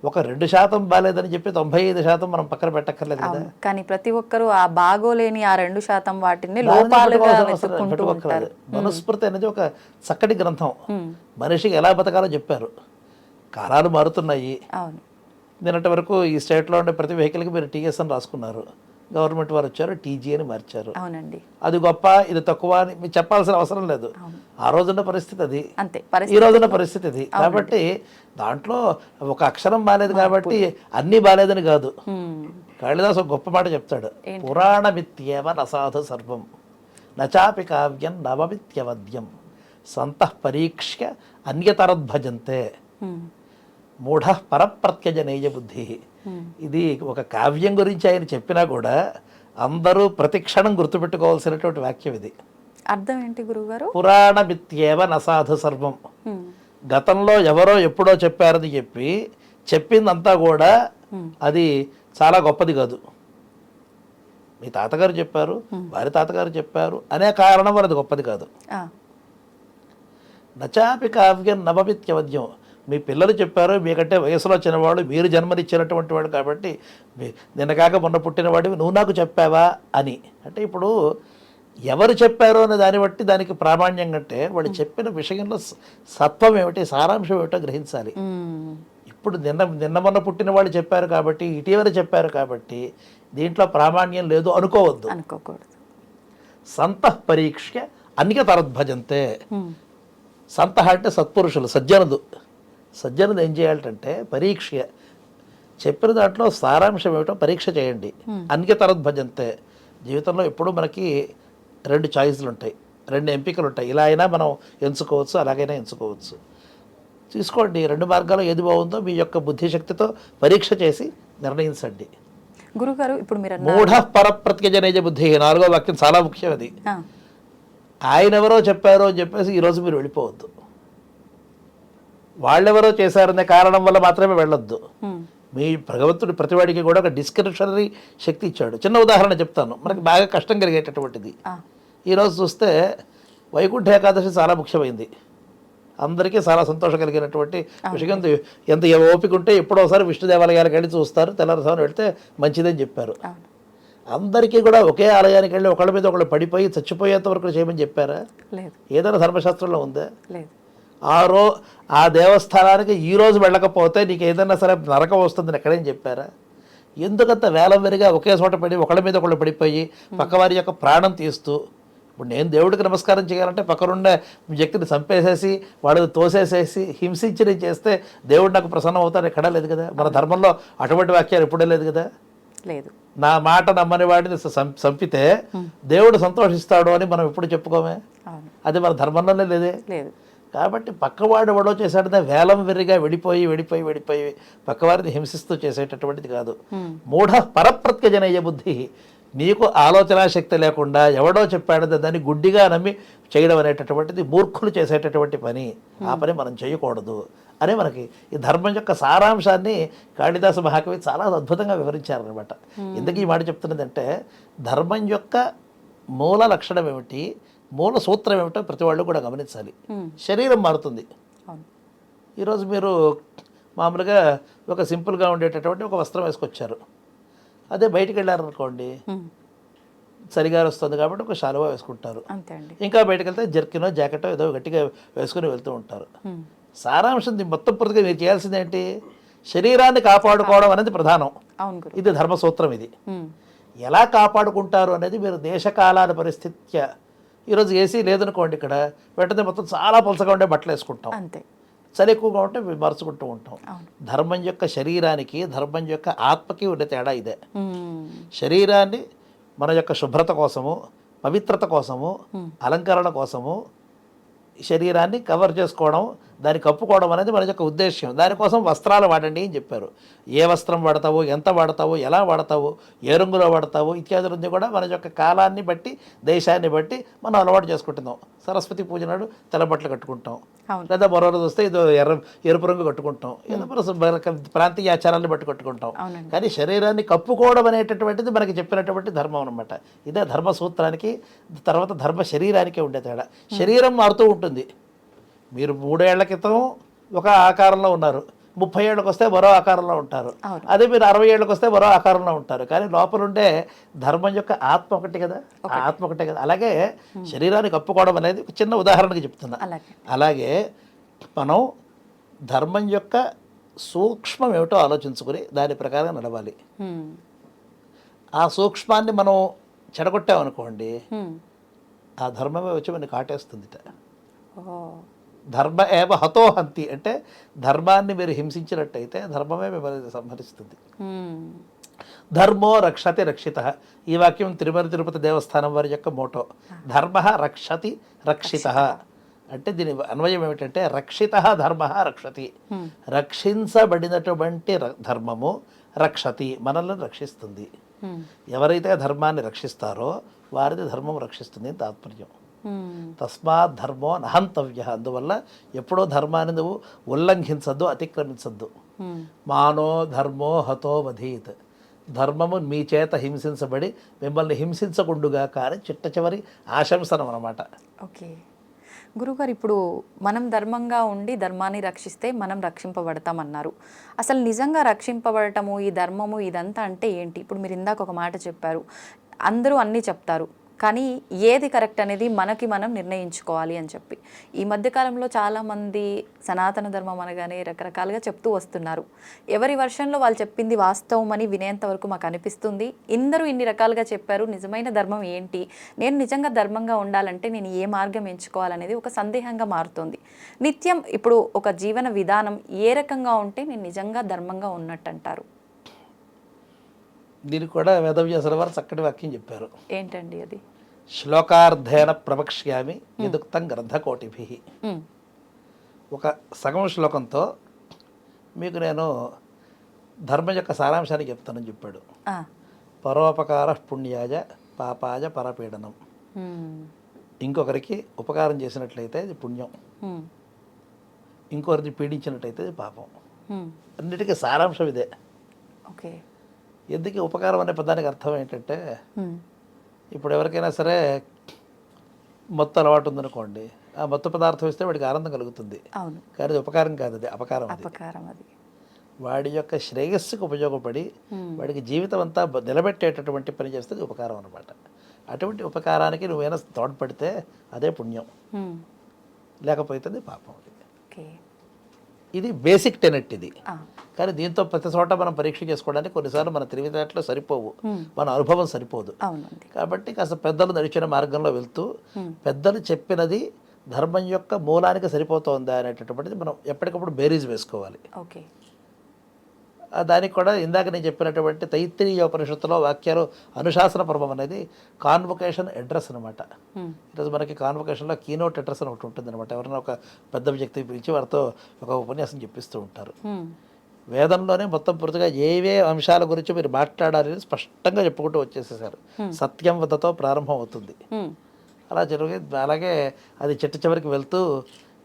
ఒక 2% బాగాలేదని చెప్పి 95% మనం పక్కన పెట్టక్కర్లేదు కదా. కానీ ప్రతి ఒక్కరు ఆ బాగోలేని ఆ 2% వాటిని లోపాలుగా వెతుక్కుంటారు. మనుస్మృతి అనేది ఒక చక్కటి గ్రంథం. మనిషికి ఎలా బతకాలో చెప్పారు. కాలాలు మారుతున్నాయి. నిన్నటి వరకు ఈ స్టేట్లో ఉండే ప్రతి వెహికల్కి మీరు టీఎస్ అని రాసుకున్నారు. గవర్నమెంట్ వారు వచ్చారు, టీజీ అని మార్చారు. అది గొప్ప, ఇది తక్కువ అని మీకు చెప్పాల్సిన అవసరం లేదు. ఆ రోజున్న పరిస్థితి అది, ఈ రోజున్న పరిస్థితి ఇది. కాబట్టి దాంట్లో ఒక అక్షరం బాలేదు కాబట్టి అన్నీ బాలేదని కాదు. కాళిదాసు ఒక గొప్ప మాట చెప్తాడు, పురాణమిత్యేవ నసాధు సర్వం నచాపి కావ్యం నవమిత్యవద్యం సంతః పరీక్ష్య అన్యతరద్భజంతే మూఢ పరప్రత్యజనేయ బుద్ధి. ఇది ఒక కావ్యం గురించి ఆయన చెప్పినా కూడా అందరూ ప్రతిక్షణం గుర్తుపెట్టుకోవాల్సినటువంటి వాక్యం ఇది. అర్థం ఏంటి గురువుగారు? పురాణమిత్యేవ నసాధు సర్వం. గతంలో ఎవరో ఎప్పుడో చెప్పారని చెప్పి చెప్పిందంతా కూడా అది చాలా గొప్పది కాదు. మీ తాతగారు చెప్పారు, వారి తాతగారు చెప్పారు అనే కారణం వల్ల అది గొప్పది కాదు. నచాపి కావ్యం నవమిత్యవద్యం. మీ పిల్లలు చెప్పారు, మీకంటే వయసులో చిన్నవాడు, మీరు జన్మనిచ్చినటువంటి వాడు కాబట్టి నిన్న కాక మొన్న పుట్టినవాడివి నువ్వు నాకు చెప్పావా అని. అంటే ఇప్పుడు ఎవరు చెప్పారో అనే దాన్ని బట్టి దానికి ప్రామాణ్యం కంటే వాడు చెప్పిన విషయంలో సత్వం ఏమిటి, సారాంశం ఏమిటో గ్రహించాలి. ఇప్పుడు నిన్న మొన్న పుట్టిన వాళ్ళు చెప్పారు కాబట్టి, ఇటీవల చెప్పారు కాబట్టి దీంట్లో ప్రామాణ్యం లేదు అనుకోకూడదు. సంతః పరీక్ష్య అన్యతరద్భజంతే. సంతః అంటే సత్పురుషులు, సజ్జనులు ఏం చేయాలంటే పరీక్ష చెప్పిన దాంట్లో సారాంశం ఏమిటో పరీక్ష చేయండి. అన్యతరద్భజంతే. జీవితంలో ఎప్పుడూ మనకి 2 చాయిస్లు ఉంటాయి, 2 ఎంపికలు ఉంటాయి. ఇలా అయినా మనం ఎంచుకోవచ్చు, అలాగైనా ఎంచుకోవచ్చు. తీసుకోండి, 2 మార్గాలు ఏది బాగుందో మీ యొక్క బుద్ధిశక్తితో పరీక్ష చేసి నిర్ణయించండి. గురుగారు, ఇప్పుడు మీరు మూఢ పరప్రత్యజనేయ బుద్ధి 4వ వాక్యం చాలా ముఖ్యం. అది ఆయన ఎవరో చెప్పారో అని చెప్పేసి ఈరోజు మీరు వెళ్ళిపోవద్దు. వాళ్ళెవరో చేశారనే కారణం వల్ల మాత్రమే వెళ్ళొద్దు. మీ భగవంతుడి ప్రతివాడికి కూడా ఒక డిస్క్రిప్షనరీ శక్తి ఇచ్చాడు. చిన్న ఉదాహరణ చెప్తాను, మనకి బాగా కష్టం కలిగేటటువంటిది. ఈరోజు చూస్తే వైకుంఠ ఏకాదశి చాలా ముఖ్యమైంది, అందరికీ చాలా సంతోషం కలిగినటువంటి విషయం. ఎంత ఓపిక ఉంటే ఎప్పుడో ఒకసారి విష్ణు దేవాలయాలకు వెళ్ళి చూస్తారు, తెల్లవారుజామున వెళ్తే మంచిదని చెప్పారు. అందరికీ కూడా ఒకే ఆలయానికి వెళ్ళి ఒకళ్ళ మీద ఒకళ్ళు పడిపోయి చచ్చిపోయేంత వరకు చేయమని చెప్పారా? ఏదైనా ధర్మశాస్త్రంలో ఉందా? ఆ దేవస్థానానికి ఈరోజు వెళ్ళకపోతే నీకు ఏదైనా సరే నరకం వస్తుందని ఎక్కడేం చెప్పారా? ఎందుకంత వేలం వెరిగా ఒకే చోట పడి ఒకళ్ళ మీద ఒకళ్ళు పడిపోయి పక్కవారి యొక్క ప్రాణం తీస్తూ ఇప్పుడు నేను దేవుడికి నమస్కారం చేయాలంటే పక్కనుండే వ్యక్తిని చంపేసేసి వాడు తోసేసేసి హింసించి చేస్తే దేవుడు నాకు ప్రసన్నం అవుతాడు ఎక్కడా లేదు కదా. మన ధర్మంలో అటువంటి వాక్యాలు ఎప్పుడే లేదు కదా. లేదు. నా మాట నమ్మని వాడిని చంపితే దేవుడు సంతోషిస్తాడు అని మనం ఎప్పుడు చెప్పుకోమే. అది మన ధర్మంలోనే లేదే. లేదు. కాబట్టి పక్కవాడు ఎవడో చేశాడంటే వేలం వెర్రిగా విడిపోయి పక్కవారిని హింసిస్తూ చేసేటటువంటిది కాదు. మూఢ పరప్రత్యజనయ్య బుద్ధి, నీకు ఆలోచన శక్తి లేకుండా ఎవడో చెప్పాడంటే దాన్ని గుడ్డిగా నమ్మి చేయడం అనేటటువంటిది మూర్ఖులు చేసేటటువంటి పని. ఆ పని మనం చేయకూడదు అని మనకి ఈ ధర్మం యొక్క సారాంశాన్ని కాళిదాస మహాకవి చాలా అద్భుతంగా వివరించారనమాట. ఎందుకు ఈ మాట చెప్తున్నదంటే ధర్మం యొక్క మూల లక్షణం ఏమిటి, మూల సూత్రం ఏమిటో ప్రతి వాళ్ళు కూడా గమనించాలి. శరీరం మారుతుంది. ఈరోజు మీరు మామూలుగా ఒక సింపుల్గా ఉండేటటువంటి ఒక వస్త్రం వేసుకొచ్చారు, అదే బయటికి వెళ్ళారనుకోండి చలిగాలి వస్తుంది కాబట్టి ఒక శాలువా వేసుకుంటారు. ఇంకా బయటకు వెళ్తే జర్కినో జాకెటో ఏదో గట్టిగా వేసుకుని వెళ్తూ ఉంటారు. సారాంశం మొత్తం పూర్తిగా మీరు చేయాల్సింది ఏంటి, శరీరాన్ని కాపాడుకోవడం అనేది ప్రధానం. ఇది ధర్మసూత్రం. ఇది ఎలా కాపాడుకుంటారు అనేది మీరు దేశకాలాల పరిస్థిత్యా. ఈరోజు ఏసీ లేదనుకోండి, ఇక్కడ వెంటనే మొత్తం చాలా పలసగా ఉండే బట్టలు వేసుకుంటాం, చలి ఎక్కువగా ఉంటే మరుచుకుంటూ ఉంటాం. ధర్మం యొక్క శరీరానికి ధర్మం యొక్క ఆత్మకి ఉండే తేడా ఇదే. శరీరాన్ని మన యొక్క శుభ్రత కోసము, పవిత్రత కోసము, అలంకరణ కోసము శరీరాన్ని కవర్ చేసుకోవడం, దాన్ని కప్పుకోవడం అనేది మన యొక్క ఉద్దేశ్యం. దానికోసం వస్త్రాలు వాడండి అని చెప్పారు. ఏ వస్త్రం వాడతావు, ఎంత వాడతావు, ఎలా వాడతావు, ఏ రంగులో వాడతావు ఇత్యాదులన్నీ కూడా మన యొక్క కాలాన్ని బట్టి దేశాన్ని బట్టి మనం అలవాటు చేసుకుంటున్నాం. సరస్వతి పూజ నాడు తెల్ల బట్టలు కట్టుకుంటాం, లేదా మరో రోజు వస్తే ఇదో ఎరుపు రంగు కట్టుకుంటాం, ఏదో ప్రాంతీయ ఆచారాన్ని బట్టి కట్టుకుంటాం. కానీ శరీరాన్ని కప్పుకోవడం అనేటటువంటిది మనకి చెప్పినటువంటి ధర్మం అనమాట. ఇదే ధర్మ సూత్రానికి తర్వాత ధర్మ శరీరానికే ఉండే తేడా. శరీరం మారుతూ ఉంటుంది. మీరు 3 ఏళ్ల క్రితం ఒక ఆకారంలో ఉన్నారు, 30 ఏళ్ళకి వస్తే మరో ఆకారంలో ఉంటారు. అదే మీరు 60 ఏళ్ళకి వస్తే మరో ఆకారంలో ఉంటారు. కానీ లోపల ఉండే ధర్మం యొక్క ఆత్మ ఒకటి కదా, ఆత్మ ఒకటే కదా. అలాగే శరీరాన్ని కప్పుకోవడం అనేది ఒక చిన్న ఉదాహరణకి చెప్తున్నా. అలాగే మనం ధర్మం యొక్క సూక్ష్మం ఏమిటో ఆలోచించుకుని దాని ప్రకారం నడవాలి. ఆ సూక్ష్మాన్ని మనం చెడగొట్టామనుకోండి, ఆ ధర్మమే వచ్చి మనకి కాటేస్తుంది. ధర్మ ఏవ హతోహంతి అంటే ధర్మాన్ని మీరు హింసించినట్టయితే ధర్మమే మిమ్మల్ని సంహరిస్తుంది. ధర్మో రక్షతి రక్షిత. ఈ వాక్యం తిరుపతి దేవస్థానం వారి యొక్క మోటో. ధర్మ రక్షతి రక్షిత అంటే దీని అన్వయం ఏమిటంటే రక్షిత ధర్మ రక్షతి. రక్షించబడినటువంటి ధర్మము రక్షతి, మనల్ని రక్షిస్తుంది. ఎవరైతే ధర్మాన్ని రక్షిస్తారో వారిది ధర్మం రక్షిస్తుంది తాత్పర్యం. తస్మాత్ ధర్మో నహంతవ్య. అందువల్ల ఎప్పుడో ధర్మాన్ని నువ్వు ఉల్లంఘించద్దు, అతిక్రమించద్దు. మానో ధర్మో హతో వధీత్. ధర్మము మీ చేత హింసించబడి మిమ్మల్ని హింసించకుండుగా కానీ చిట్ట చివరి ఆశంసనం అన్నమాట. ఓకే గురుగారు, ఇప్పుడు మనం ధర్మంగా ఉండి ధర్మాన్ని రక్షిస్తే మనం రక్షింపబడతామన్నారు. అసలు నిజంగా రక్షింపబడటము, ఈ ధర్మము ఇదంతా అంటే ఏంటి? ఇప్పుడు మీరు ఇందాక ఒక మాట చెప్పారు, అందరూ అన్నీ చెప్తారు, కానీ ఏది కరెక్ట్ అనేది మనకి మనం నిర్ణయించుకోవాలి అని చెప్పి. ఈ మధ్యకాలంలో చాలామంది సనాతన ధర్మం అనగానే రకరకాలుగా చెప్తూ వస్తున్నారు. ఎవరి వర్షన్లో వాళ్ళు చెప్పింది వాస్తవం అని వినేంత వరకు మాకు అనిపిస్తుంది. ఇందరూ ఇన్ని రకాలుగా చెప్పారు, నిజమైన ధర్మం ఏంటి, నేను నిజంగా ధర్మంగా ఉండాలంటే నేను ఏ మార్గం ఎంచుకోవాలనేది ఒక సందేహంగా మారుతుంది. నిత్యం ఇప్పుడు ఒక జీవన విధానం ఏ రకంగా ఉంటే నేను నిజంగా ధర్మంగా ఉన్నట్టు అంటారు? దీనికి కూడా వేదవ్యాసుల వారు చక్కటి వాక్యం చెప్పారు. ఏంటండి అది? శ్లోకార్థేన ప్రవక్ష్యామి యదుక్తం గ్రంథకోటిభి. ఒక సగం శ్లోకంతో మీకు నేను ధర్మం యొక్క సారాంశాన్ని చెప్తానని చెప్పాడు. పరోపకార పుణ్యాయ పాపాయ పరపీడనం. ఇంకొకరికి ఉపకారం చేసినట్లయితే అది పుణ్యం, ఇంకొకరిని పీడించినట్లయితే అది పాపం. అన్నిటికీ సారాంశం ఇదే. ఓకే. ఎందుకు ఉపకారం అనే పదానికి అర్థం ఏంటంటే, ఇప్పుడు ఎవరికైనా సరే మత్తు అలవాటు ఉందనుకోండి, ఆ మత్తు పదార్థం ఇస్తే వాడికి ఆనందం కలుగుతుంది. కానీ అది ఉపకారం కాదు, అది అపకారం. అది వాడి యొక్క శ్రేయస్సుకు ఉపయోగపడి వాడికి జీవితం అంతా నిలబెట్టేటటువంటి పని చేస్తే అది ఉపకారం అనమాట. అటువంటి ఉపకారానికి నువ్వైనా తోడ్పడితే అదే పుణ్యం, లేకపోతే అది పాపం. ఓకే. ఇది బేసిక్ టెనెట్ ఇది. ఆ. కానీ దీంతో ప్రతి చోట మనం పరీక్ష చేసుకోవడానికి కొన్నిసార్లు మన తెలివితేటలు సరిపోవు, మన అనుభవం సరిపోదు. అవునండి. కాబట్టి కాస్త పెద్దలు నడిచిన మార్గంలో వెళ్తూ పెద్దలు చెప్పినది ధర్మం యొక్క మూలానికి సరిపోతుందా అనేటటువంటిది మనం ఎప్పటికప్పుడు బేరీజ్ వేసుకోవాలి. ఓకే. దానికి కూడా ఇందాక నేను చెప్పినటువంటి తైత్తిరీయ ఉపనిషత్తులో వాక్యాలు అనుశాసన పర్వం అనేది కాన్వొకేషన్ అడ్రస్ అనమాట. ఈరోజు మనకి కాన్వొకేషన్లో కీనోట్ అడ్రస్ అని ఒకటి ఉంటుంది అనమాట. ఎవరైనా ఒక పెద్ద వ్యక్తికి పిలిచి వారితో ఒక ఉపన్యాసం చెప్పిస్తూ ఉంటారు. వేదంలోనే మొత్తం పూర్తిగా ఏవే అంశాల గురించి మీరు మాట్లాడాలని స్పష్టంగా చెప్పుకుంటూ వచ్చేసేసారు. సత్యం వద్దతో ప్రారంభం అవుతుంది. అలా జరిగి అలాగే అది చిట్ట చివరికి వెళ్తూ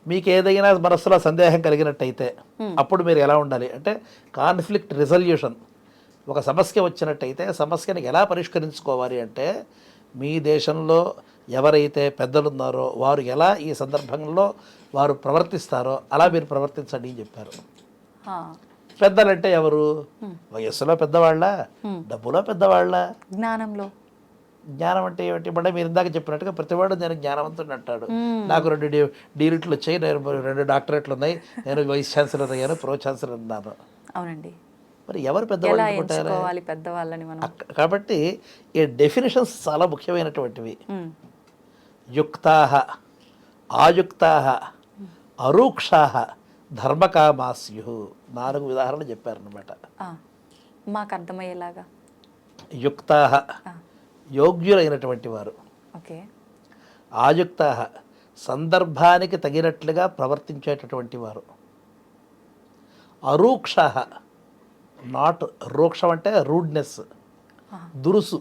మీకు ఏదైనా మనస్సులో సందేహం కలిగినట్టయితే అప్పుడు మీరు ఎలా ఉండాలి అంటే కాన్ఫ్లిక్ట్ రిజల్యూషన్. ఒక సమస్య వచ్చినట్టయితే సమస్యని ఎలా పరిష్కరించుకోవాలి అంటే మీ దేశంలో ఎవరైతే పెద్దలు ఉన్నారో వారు ఎలా ఈ సందర్భంలో వారు ప్రవర్తిస్తారో అలా మీరు ప్రవర్తించండి అని చెప్పారు. పెద్దలంటే ఎవరు? వయస్సులో పెద్దవాళ్ళ, డబ్బులో పెద్దవాళ్ళ, జ్ఞానంలో. జ్ఞానం అంటే ఏమిటి? అంటే మీరు ఇందాక చెప్పినట్టుగా ప్రతివాడు నేను జ్ఞానవంతుడు అంటాడు. నాకు 2 డీలిట్లు వచ్చాయి, నేను 2 డాక్టరేట్లు ఉన్నాయి, నేను వైస్ ఛాన్సలర్ అయ్యాను, ప్రో ఛాన్సలర్ అన్నాను. అవునండి. మరి ఎవరు పెద్దవాళ్ళు అనుకుంటారు? పెద్దవాళ్ళని మనం. కాబట్టి ఈ డెఫినేషన్స్ చాలా ముఖ్యమైనటువంటివి. యుక్తాహ, ఆయుక్తాహ, అరూక్షాహ, ధర్మకామాస్యు 4 ఉదాహరణలు చెప్పారనమాట. మాకు అర్థమయ్యేలాగా. యుక్తాహ యోగ్యులైనటువంటి వారు, ఓకే. ఆయుక్తాహ సందర్భానికి తగినట్లుగా ప్రవర్తించేటటువంటి వారు, అరూక్షాహ నాట్ రూక్షం అంటే రూడ్నెస్, దురుసు,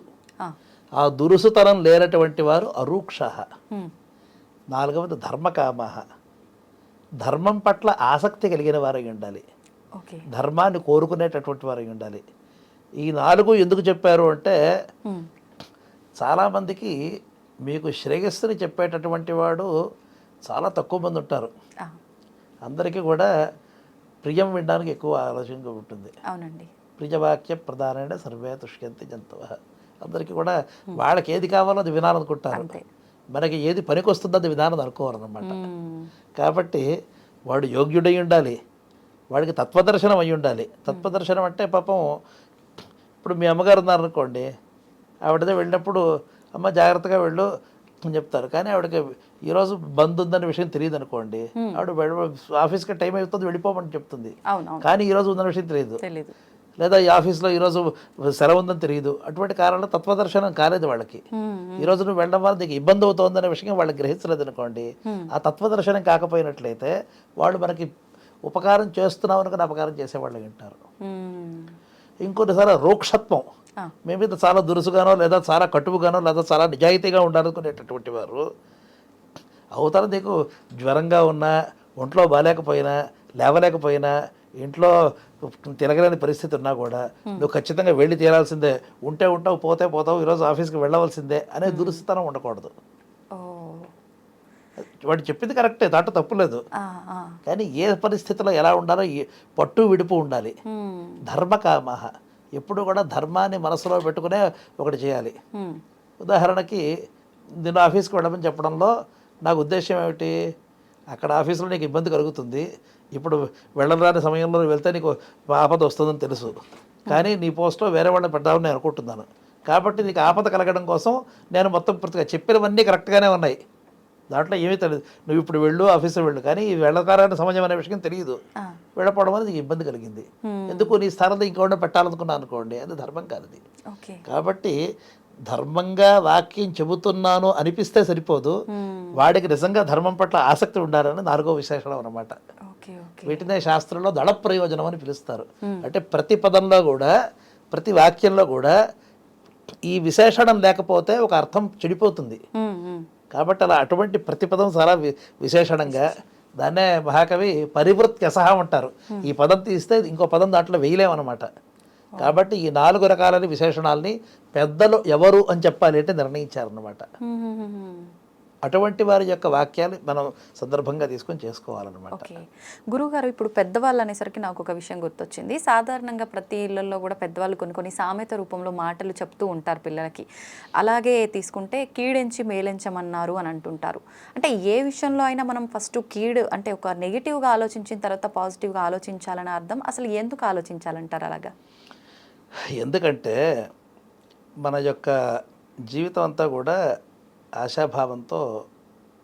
ఆ దురుసుతనం లేనటువంటి వారు అరూక్షాహ. 4వది ధర్మకామః ధర్మం పట్ల ఆసక్తి కలిగిన వారు అయి ఉండాలి, ధర్మాన్ని కోరుకునేటటువంటి వారు అయి ఉండాలి. ఈ 4 ఎందుకు చెప్పారు అంటే చాలామందికి మీకు శ్రేయస్సుని చెప్పేటటువంటి వాడు చాలా తక్కువ మంది ఉంటారు. అందరికీ కూడా ప్రియం వినడానికి ఎక్కువ ఆలోచనగా ఉంటుంది. అవునండి. ప్రియవాక్య ప్రధానమైన సర్వే తుష్యంతి జంతువ. అందరికీ కూడా వాళ్ళకి ఏది కావాలో అది వినాలనుకుంటారు, మనకి ఏది పనికొస్తుందో అది విధానం అనుకోవాలన్నమాట. కాబట్టి వాడు యోగ్యుడై ఉండాలి, వాడికి తత్వదర్శనం అయి ఉండాలి. తత్వదర్శనం అంటే పాపం ఇప్పుడు మీ అమ్మగారు ఉన్నారనుకోండి, ఆవిడదే వెళ్ళినప్పుడు అమ్మ జాగ్రత్తగా వెళ్ళు అని చెప్తారు. కానీ ఆవిడకి ఈరోజు బంద్ ఉందనే విషయం తెలియదు అనుకోండి, ఆవిడ ఆఫీస్కి టైం అవుతుంది వెళ్ళిపోమని చెప్తుంది, కానీ ఈరోజు ఉందన్న విషయం తెలియదు. లేదా ఈ ఆఫీస్లో ఈరోజు సెలవు ఉందని తెలియదు. అటువంటి కారణంలో తత్వదర్శనం కాలేదు వాళ్ళకి. ఈరోజు నువ్వు వెళ్ళడం వల్ల నీకు ఇబ్బంది అవుతుందనే విషయం వాళ్ళకి గ్రహించలేదు అనుకోండి, ఆ తత్వదర్శనం కాకపోయినట్లయితే వాళ్ళు మనకి ఉపకారం చేస్తున్నాం అనుకుని అపకారం చేసేవాళ్ళు వింటారు. ఇంకొన్నిసార్లు రూక్షత్వం, మీ మీద చాలా దురుసుగానో లేదా చాలా కటువుగానో లేదా చాలా నిజాయితీగా ఉండాలనుకునేటటువంటి వారు అవతల నీకు జ్వరంగా ఉన్నా, ఒంట్లో బాగాలేకపోయినా, లేవలేకపోయినా, ఇంట్లో తిరగలేని పరిస్థితి ఉన్నా కూడా నువ్వు ఖచ్చితంగా వెళ్ళి తీరాల్సిందే, ఉంటే ఉంటావు పోతే పోతావు, ఈరోజు ఆఫీస్కి వెళ్ళవలసిందే అనే దురుసుతనం ఉండకూడదు. వాడు చెప్పింది కరెక్టే, దాంట్లో తప్పులేదు, కానీ ఏ పరిస్థితిలో ఎలా ఉండాలో పట్టు విడుపు ఉండాలి. ధర్మకామః ఎప్పుడు కూడా ధర్మాన్ని మనసులో పెట్టుకునే ఒకటి చేయాలి. ఉదాహరణకి నేను ఆఫీస్కి వెళ్ళమని చెప్పడంలో నాకు ఉద్దేశం ఏమిటి, అక్కడ ఆఫీసులో నీకు ఇబ్బంది కలుగుతుంది, ఇప్పుడు వెళ్ళరాని సమయంలో వెళ్తే నీకు ఆపద వస్తుందని తెలుసు, కానీ నీ పోస్ట్లో వేరే వాళ్ళని పెట్టాలని నేను అనుకుంటున్నాను, కాబట్టి నీకు ఆపద కలగడం కోసం నేను మొత్తం పూర్తిగా చెప్పినవన్నీ కరెక్ట్గానే ఉన్నాయి, దాంట్లో ఏమీ తెలియదు, నువ్వు ఇప్పుడు వెళ్ళు ఆఫీస్లో వెళ్ళు, కానీ ఈ వెళ్ళకారాన్ని సమయం అనే విషయం తెలియదు, వెళ్ళపోవడం అనేది నీకు ఇబ్బంది కలిగింది, ఎందుకు నీ స్థానంలో ఇంకోటి పెట్టాలనుకున్నాను అనుకోండి, అది ధర్మం కాదు అది. కాబట్టి ధర్మంగా వాక్యం చెబుతున్నాను అనిపిస్తే సరిపోదు, వాడికి నిజంగా ధర్మం పట్ల ఆసక్తి ఉండాలని 4వ విశేషణం అన్నమాట. వీటినే శాస్త్రంలో దళ ప్రయోజనం అని పిలుస్తారు. అంటే ప్రతి పదంలో కూడా ప్రతి వాక్యంలో కూడా ఈ విశేషణం లేకపోతే ఒక అర్థం చెడిపోతుంది. కాబట్టి అలా అటువంటి ప్రతిపదం చాలా విశేషణంగా, దాన్నే మహాకవి పరివృత్యసహ అంటారు. ఈ పదం తీస్తే ఇంకో పదం దాంట్లో వేయలేమన్నమాట. కాబట్టి ఈ 4 రకాలని విశేషణాలని పెద్దలు ఎవరు అని చెప్పాలి అంటే నిర్ణయించారన్నమాట. అటువంటి వారి యొక్క వాక్యాలు మనం సందర్భంగా తీసుకొని చేసుకోవాలన్నమాట. ఓకే గురువుగారు, ఇప్పుడు పెద్దవాళ్ళు అనేసరికి నాకు ఒక విషయం గుర్తొచ్చింది. సాధారణంగా ప్రతి ఇళ్లలో కూడా పెద్దవాళ్ళు కొన్ని కొన్ని సామెత రూపంలో మాటలు చెప్తూ ఉంటారు పిల్లలకి. అలాగే తీసుకుంటే కీడెంచి మేలెంచమన్నారు అని అంటుంటారు. అంటే ఏ విషయంలో అయినా మనం ఫస్ట్ కీడు అంటే ఒక నెగిటివ్గా ఆలోచించిన తర్వాత పాజిటివ్గా ఆలోచించాలని అర్థం. అసలు ఎందుకు ఆలోచించాలంటారు అలాగా? ఎందుకంటే మన యొక్క జీవితం అంతా కూడా ఆశాభావంతో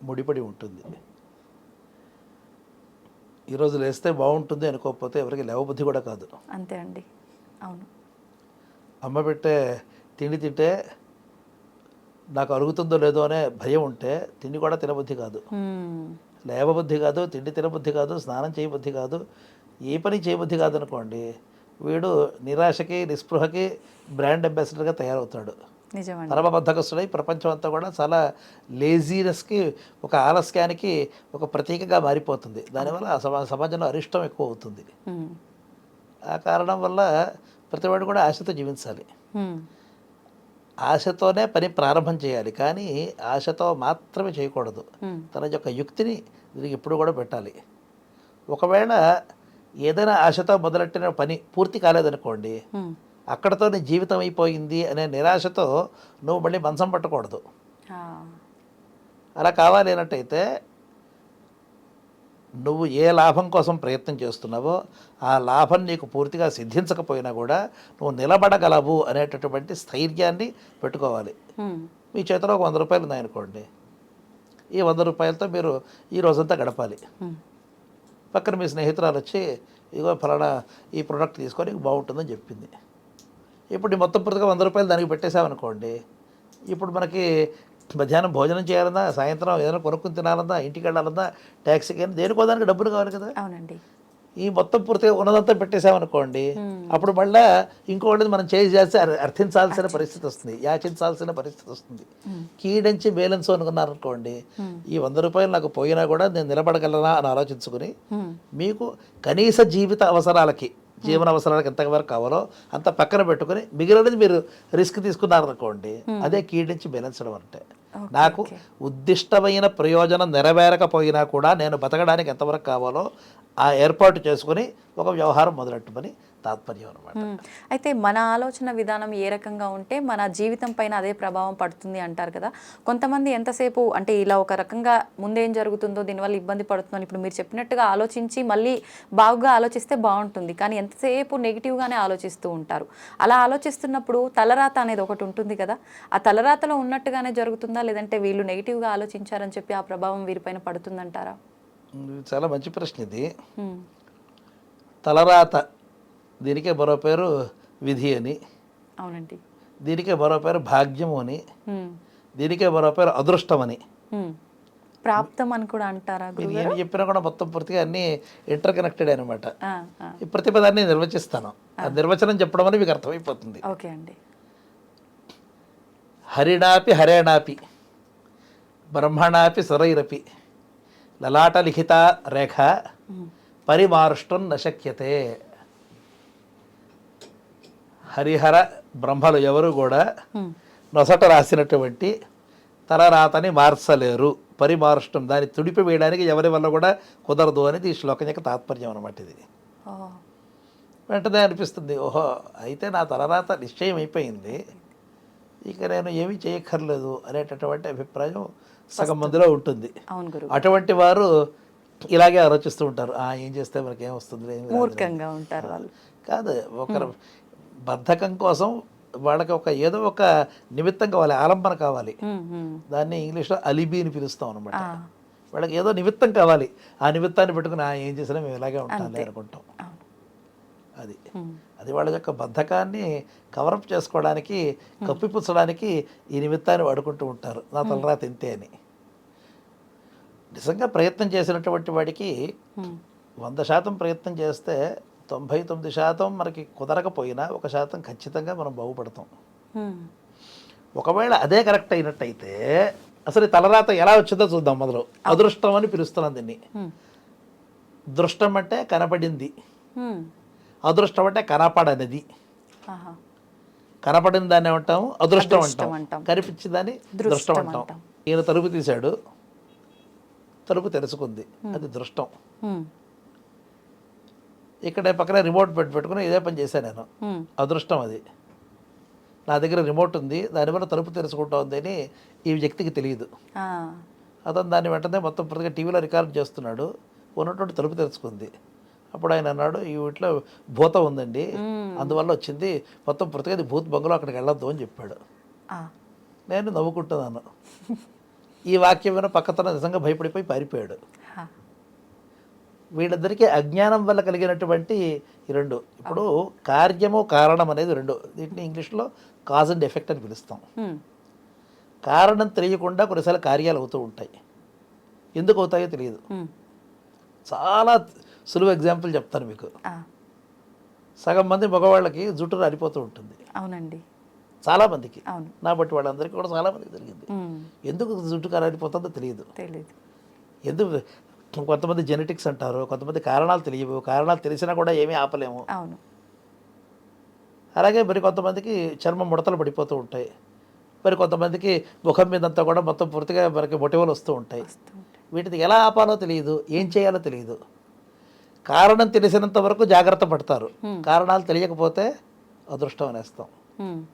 ముడిపడి ఉంటుంది. ఈరోజు లేస్తే బాగుంటుంది అనుకోకపోతే ఎవరికి లేవబుద్ధి కూడా కాదు. అంతే అండి, అవును. అమ్మ పెట్టే తిండి తింటే నాకు అరుగుతుందో లేదో అనే భయం ఉంటే తిండి కూడా తినబుద్ధి కాదు, లేవబుద్ధి కాదు, తిండి తినబుద్ధి కాదు, స్నానం చేయబుద్ధి కాదు, ఏ పని చేయబుద్ధి కాదు అనుకోండి, వీడు నిరాశకి నిస్పృహకి బ్రాండ్ అంబాసిడర్గా తయారవుతాడు. నిజమండి. పరమబద్ధకస్తుడై ప్రపంచం అంతా కూడా చాలా లేజీనెస్కి, ఒక ఆలస్యానికి ఒక ప్రతీకగా మారిపోతుంది. దానివల్ల సమాజంలో అరిష్టం ఎక్కువ అవుతుంది. ఆ కారణం వల్ల ప్రతివాడు కూడా ఆశతో జీవించాలి. ఆశతోనే పని ప్రారంభం చేయాలి, కానీ ఆశతో మాత్రమే చేయకూడదు. తన యొక్క యుక్తిని దీనికి ఎప్పుడు కూడా పెట్టాలి. ఒకవేళ ఏదైనా ఆశతో మొదలెట్టిన పని పూర్తి కాలేదనుకోండి, అక్కడతో నీ జీవితం అయిపోయింది అనే నిరాశతో నువ్వు మళ్ళీ మంచం పట్టకూడదు. అలా కావాలి అన్నట్టయితే నువ్వు ఏ లాభం కోసం ప్రయత్నం చేస్తున్నావో ఆ లాభం నీకు పూర్తిగా సిద్ధించకపోయినా కూడా నువ్వు నిలబడగలవు అనేటటువంటి స్థైర్యాన్ని పెట్టుకోవాలి. మీ చేతిలో ఒక 100 రూపాయలు ఉన్నాయనుకోండి, ఈ 100 రూపాయలతో మీరు ఈ రోజంతా గడపాలి. పక్కన మీ స్నేహితురాలు వచ్చి ఇగో ఫలానా ఈ ప్రోడక్ట్ తీసుకొని బాగుంటుందని చెప్పింది. ఇప్పుడు నీ మొత్తం పూర్తిగా 100 రూపాయలు దానికి పెట్టేసామనుకోండి, ఇప్పుడు మనకి మధ్యాహ్నం భోజనం చేయాలన్నా, సాయంత్రం ఏదైనా కొనుక్కుని తినాలన్నా, ఇంటికి వెళ్ళాలన్నా, ట్యాక్సీకి అయినా దేనికో దానికి డబ్బులు కావాలి కదా. అవునండి. ఈ మొత్తం పూర్తిగా ఉన్నదంతా పెట్టేసామనుకోండి, అప్పుడు మళ్ళీ ఇంకోటి మనం చేసి అర్థించాల్సిన పరిస్థితి వస్తుంది, యాచించాల్సిన పరిస్థితి వస్తుంది. కీడించి మేలెన్సు అనుకున్నారనుకోండి, ఈ 100 రూపాయలు నాకు పోయినా కూడా నేను నిలబడగలనా అని ఆలోచించుకుని మీకు కనీస జీవిత అవసరాలకి, జీవన అవసరాలకు ఎంతవరకు కావాలో అంత పక్కన పెట్టుకుని మిగిలినది మీరు రిస్క్ తీసుకున్నారనుకోండి, అదే కీడించి బ్యాలెన్స్డం అంటే. నాకు ఉద్దిష్టమైన ప్రయోజనం నెరవేరకపోయినా కూడా నేను బతకడానికి ఎంతవరకు కావాలో ఆ ఏర్పాటు చేసుకుని ఒక వ్యవహారం మొదలెట్టమని తాత్పర్యం అనమాట. అయితే మన ఆలోచన విధానం ఏ రకంగా ఉంటే మన జీవితం పైన అదే ప్రభావం పడుతుంది అంటారు కదా. కొంతమంది ఎంతసేపు అంటే ఇలా ఒక రకంగా ముందేం జరుగుతుందో దీనివల్ల ఇబ్బంది పడుతుందని ఇప్పుడు మీరు చెప్పినట్టుగా ఆలోచించి మళ్ళీ బాగుగా ఆలోచిస్తే బాగుంటుంది, కానీ ఎంతసేపు నెగిటివ్గానే ఆలోచిస్తూ ఉంటారు. అలా ఆలోచిస్తున్నప్పుడు తలరాత అనేది ఒకటి ఉంటుంది కదా, ఆ తలరాతలో ఉన్నట్టుగానే జరుగుతుందా, లేదంటే వీళ్ళు నెగిటివ్గా ఆలోచించారని చెప్పి ఆ ప్రభావం వీరిపైన పడుతుందంటారా? చాలా మంచి ప్రశ్న ఇది. తలరాత, దీనికే మరో పేరు విధి అని, అవునండి, దీనికే మరో పేరు భాగ్యము అని, దీనికే మరో పేరు అదృష్టం అని, ప్రాప్తం అని కూడా అంటారా? మీరు ఏం చెప్పినా కూడా మొత్తం పూర్తిగా అన్నీ ఇంటర్ కనెక్టెడ్ అనమాట. ఈ ప్రతిపదాన్ని నిర్వచిస్తాను, ఆ నిర్వచనం చెప్పడం అని మీకు అర్థమైపోతుంది. ఓకే అండి. హరిణాపి హరేణాపి బ్రహ్మణాపి సురైరపి లలాట లిఖిత రేఖ పరిమారుష్టం నశక్యతే. హరిహర బ్రహ్మలు ఎవరు కూడా నొసట రాసినటువంటి తలరాతని మార్చలేరు, పరిమారుష్టం దాన్ని తుడిపి వేయడానికి ఎవరి వల్ల కూడా కుదరదు అనేది ఈ శ్లోకం యొక్క తాత్పర్యం అనమాట. ఇది వెంటనే అనిపిస్తుంది, ఓహో అయితే నా తలరాత నిశ్చయం అయిపోయింది, ఇక నేను ఏమీ చేయక్కర్లేదు అనేటటువంటి అభిప్రాయం సగం మందిలో ఉంటుంది. అటువంటి వారు ఇలాగే ఆలోచిస్తూ ఉంటారు, ఏం చేస్తే మనకి ఏమొస్తుంది, మూర్ఖంగా ఉంటారు వాళ్ళు. కాదు, ఒకరు బద్ధకం కోసం వాళ్ళకి ఏదో ఒక నిమిత్తం కావాలి, ఆలంబన కావాలి. దాన్ని ఇంగ్లీష్లో అలిబీ అని పిలుస్తాం అనమాట. వాళ్ళకి ఏదో నిమిత్తం కావాలి, ఆ నిమిత్తాన్ని పెట్టుకుని ఏం చేసినా మేము ఇలాగే ఉంటాలి అనుకుంటాం. అది వాళ్ళ యొక్క బద్ధకాన్ని కవరప్ చేసుకోవడానికి, కప్పిపుచ్చడానికి ఈ నిమిత్తాన్ని వాడుకుంటూ ఉంటారు, నా తలరాత ఇంతే అని. నిజంగా ప్రయత్నం చేసినటువంటి వాడికి 100% ప్రయత్నం చేస్తే 99% మనకి కుదరకపోయినా 1% ఖచ్చితంగా మనం బాగుపడతాం. ఒకవేళ అదే కరెక్ట్ అయినట్టయితే అసలు ఈ తలరాత ఎలా వచ్చిందో చూద్దాం. మొదలు అదృష్టం అని పిలుస్తున్నాం దీన్ని. దృష్టం అంటే కనపడింది, అదృష్టం అంటే కనపడనిది. కనపడిన దాన్ని ఏమంటాము? అదృష్టం అంటాం. కనిపించిన దాన్ని దృష్టం అంటాం. ఈయన తలుపు తీశాడు, తలుపు తెరుచుకుంది, అది దృష్టం. ఇక్కడ పక్కన రిమోట్ పెట్టుకుని ఇదే పని చేశాను నేను, అదృష్టం అది. నా దగ్గర రిమోట్ ఉంది, దానివల్ల తలుపు తెరుచుకుంటా ఉంది అని ఈ వ్యక్తికి తెలియదు. అతను దాన్ని వెంటనే మొత్తం పూర్తిగా టీవీలో రికార్డ్ చేస్తున్నాడు, ఉన్నటువంటి తలుపు తెరుచుకుంది. అప్పుడు ఆయన అన్నాడు, ఈ వీటిలో భూతం ఉందండి, అందువల్ల వచ్చింది, మొత్తం పూర్తిగా ఇది భూత్ బంగ్లో, అక్కడికి వెళ్ళొద్దు అని చెప్పాడు. నేను నవ్వుకుంటున్నాను. ఈ వాక్యం విన పక్కతన నిజంగా భయపడిపోయి పారిపోయాడు. వీళ్ళిద్దరికీ అజ్ఞానం వల్ల కలిగినటువంటి ఈ రెండు. ఇప్పుడు కార్యము కారణం అనేది రెండు, వీటిని ఇంగ్లీష్లో కాజ్ అండ్ ఎఫెక్ట్ అని పిలుస్తాం. కారణం తెలియకుండా కొన్నిసార్లు కార్యాలు అవుతూ ఉంటాయి, ఎందుకు అవుతాయో తెలియదు. చాలా సులువు ఎగ్జాంపుల్ చెప్తాను మీకు. సగం మంది మగవాళ్ళకి జుట్టు రాలిపోతూ ఉంటుంది. అవునండి, చాలామందికి, నా బట్టి వాళ్ళందరికీ కూడా చాలామందికి జరిగింది. ఎందుకు జుట్టు రాలిపోతుందో తెలియదు. ఎందుకు? కొంతమంది జెనెటిక్స్ అంటారు, కొంతమంది కారణాలు తెలియవు, కారణాలు తెలిసినా కూడా ఏమీ ఆపలేము. అలాగే మరి కొంతమందికి చర్మం ముడతలు పడిపోతూ ఉంటాయి, మరి కొంతమందికి ముఖం మీదంతా కూడా మొత్తం పూర్తిగా మనకి మొటిమలు వస్తూ ఉంటాయి. వీటిని ఎలా ఆపాలో తెలియదు, ఏం చేయాలో తెలియదు. కారణం తెలిసినంత వరకు జాగ్రత్త పడతారు, కారణాలు తెలియకపోతే అదృష్టం అనేస్తాం.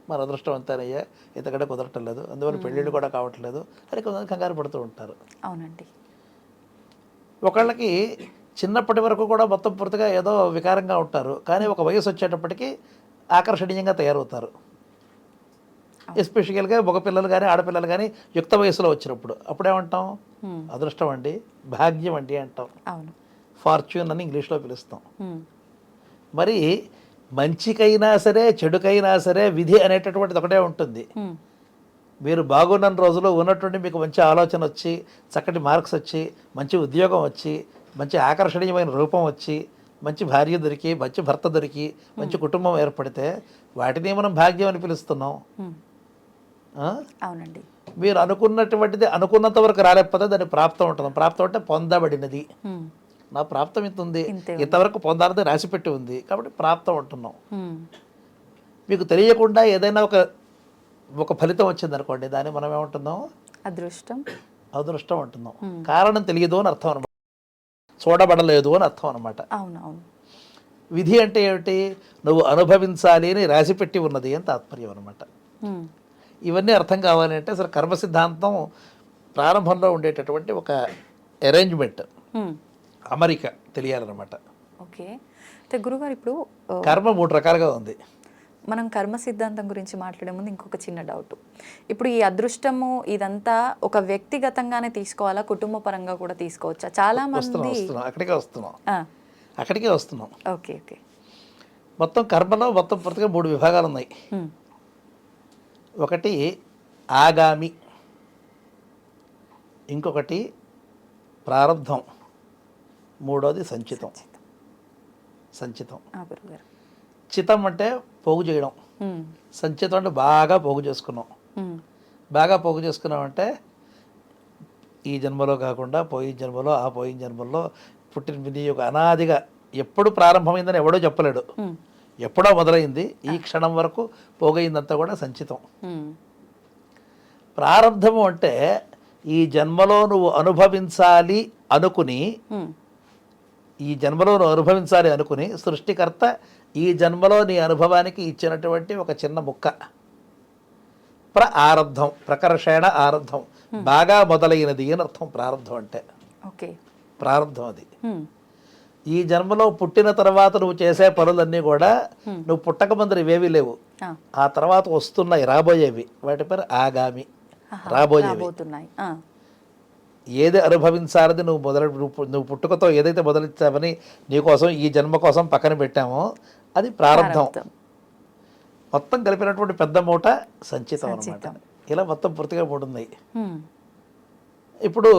మన అదృష్టం అంతేనయ్యా, ఇంతకంటే కుదరటం లేదు, అందువల్ల పెళ్ళిళ్ళు కూడా కావట్లేదు అని కొంతమంది కంగారు పడుతూ ఉంటారు. అవునండి. ఒకళ్ళకి చిన్నప్పటి వరకు కూడా మొత్తం పూర్తిగా ఏదో వికారంగా ఉంటారు, కానీ ఒక వయసు వచ్చేటప్పటికి ఆకర్షణీయంగా తయారవుతారు. ఎస్పెషల్గా మగపిల్లలు కానీ ఆడపిల్లలు కానీ యుక్త వయసులో వచ్చినప్పుడు అప్పుడేమంటాం? అదృష్టం అండి, భాగ్యం అండి అంటాం. ఫార్చ్యూన్ అని ఇంగ్లీష్లో పిలుస్తాం. మరి మంచికైనా సరే చెడుకైనా సరే విధి అనేటటువంటిది ఒకటే ఉంటుంది. మీరు బాగున్న రోజులో ఉన్నటువంటి మీకు మంచి ఆలోచన వచ్చి, చక్కటి మార్క్స్ వచ్చి, మంచి ఉద్యోగం వచ్చి, మంచి ఆకర్షణీయమైన రూపం వచ్చి, మంచి భార్య దొరికి, మంచి భర్త దొరికి, మంచి కుటుంబం ఏర్పడితే వాటిని మనం భాగ్యం అని పిలుస్తున్నాం. అవునండి. మీరు అనుకున్నటువంటిది అనుకున్నంత వరకు రాలేకపోతే దాన్ని ప్రాప్తం ఉంటుంది. ప్రాప్తం అంటే పొందబడినది. నా ప్రాప్తం ఇంత ఉంది, ఇంతవరకు పొందాలని రాసిపెట్టి ఉంది కాబట్టి ప్రాప్తం అంటున్నాం. మీకు తెలియకుండా ఏదైనా ఒక ఫలితం వచ్చింది అనుకోండి, దాన్ని మనం ఏమంటున్నాం? అదృష్టం అంటున్నాం. కారణం తెలియదు అని అర్థం అనమాట, చూడబడలేదు అని అర్థం అనమాట. విధి అంటే ఏమిటి? నువ్వు అనుభవించాలి అని రాసిపెట్టి ఉన్నది అని తాత్పర్యం అనమాట. ఇవన్నీ అర్థం కావాలి అంటే అసలు కర్మ సిద్ధాంతం ప్రారంభంలో ఉండేటటువంటి ఒక అరేంజ్మెంట్, అమరిక తెలియాలన్నమాట. ఓకే, గురుగారు ఇప్పుడు కర్మ 3 రకాలుగా ఉంది. మనం కర్మ సిద్ధాంతం గురించి మాట్లాడే ముందు ఇంకొక చిన్న డౌట్. ఇప్పుడు ఈ అదృష్టము ఇదంతా ఒక వ్యక్తిగతంగానే తీసుకోవాలా, కుటుంబ పరంగా కూడా తీసుకోవచ్చా? చాలా మంది అక్కడికే వస్తున్నాం. Okay okay. మొత్తం కర్మలో మొత్తం పూర్తిగా 3 విభాగాలు ఉన్నాయి. ఒకటి ఆగామి, ఇంకొకటి ప్రారబ్ధం, మూడోది సంచితం. చితం అంటే పోగు చేయడం, సంచితం అంటే బాగా పోగు చేసుకున్నాం. బాగా పోగు చేసుకున్నాం అంటే ఈ జన్మలో కాకుండా పోయిన జన్మలో, ఆ పోయిన జన్మలో పుట్టిన విని ఒక అనాదిగా ఎప్పుడు ప్రారంభమైందని ఎవడో చెప్పలేడు, ఎప్పుడో మొదలైంది, ఈ క్షణం వరకు పోగైందంతా కూడా సంచితం. ప్రారంధము అంటే ఈ జన్మలో నువ్వు అనుభవించాలి అనుకుని, సృష్టికర్త ఈ జన్మలో నీ అనుభవానికి ఇచ్చినటువంటి ఒక చిన్న ముక్క. ప్రారబ్ధం, ప్రకర్షణ ఆరబ్ధం, బాగా మొదలైనది అని అర్థం ప్రారబ్ధం అంటే. ప్రారబ్ధం అది. ఈ జన్మలో పుట్టిన తర్వాత నువ్వు చేసే పనులన్నీ కూడా నువ్వు పుట్టక ముందర ఇవేవి లేవు, ఆ తర్వాత వస్తున్నాయి రాబోయేవి, వాటి పేరు ఆగామి. రాబోయేవి ఏది అనుభవించాలని నువ్వు పుట్టుకతో ఏదైతే మొదలెచ్చావని నీకోసం ఈ జన్మ కోసం పక్కన పెట్టామో అది ప్రారంధం. మొత్తం కలిపినటువంటి పెద్ద మూట సంచితం అన్నమాట. ఇలా మొత్తం పూర్తిగా 3 ఉన్నాయి. ఇప్పుడు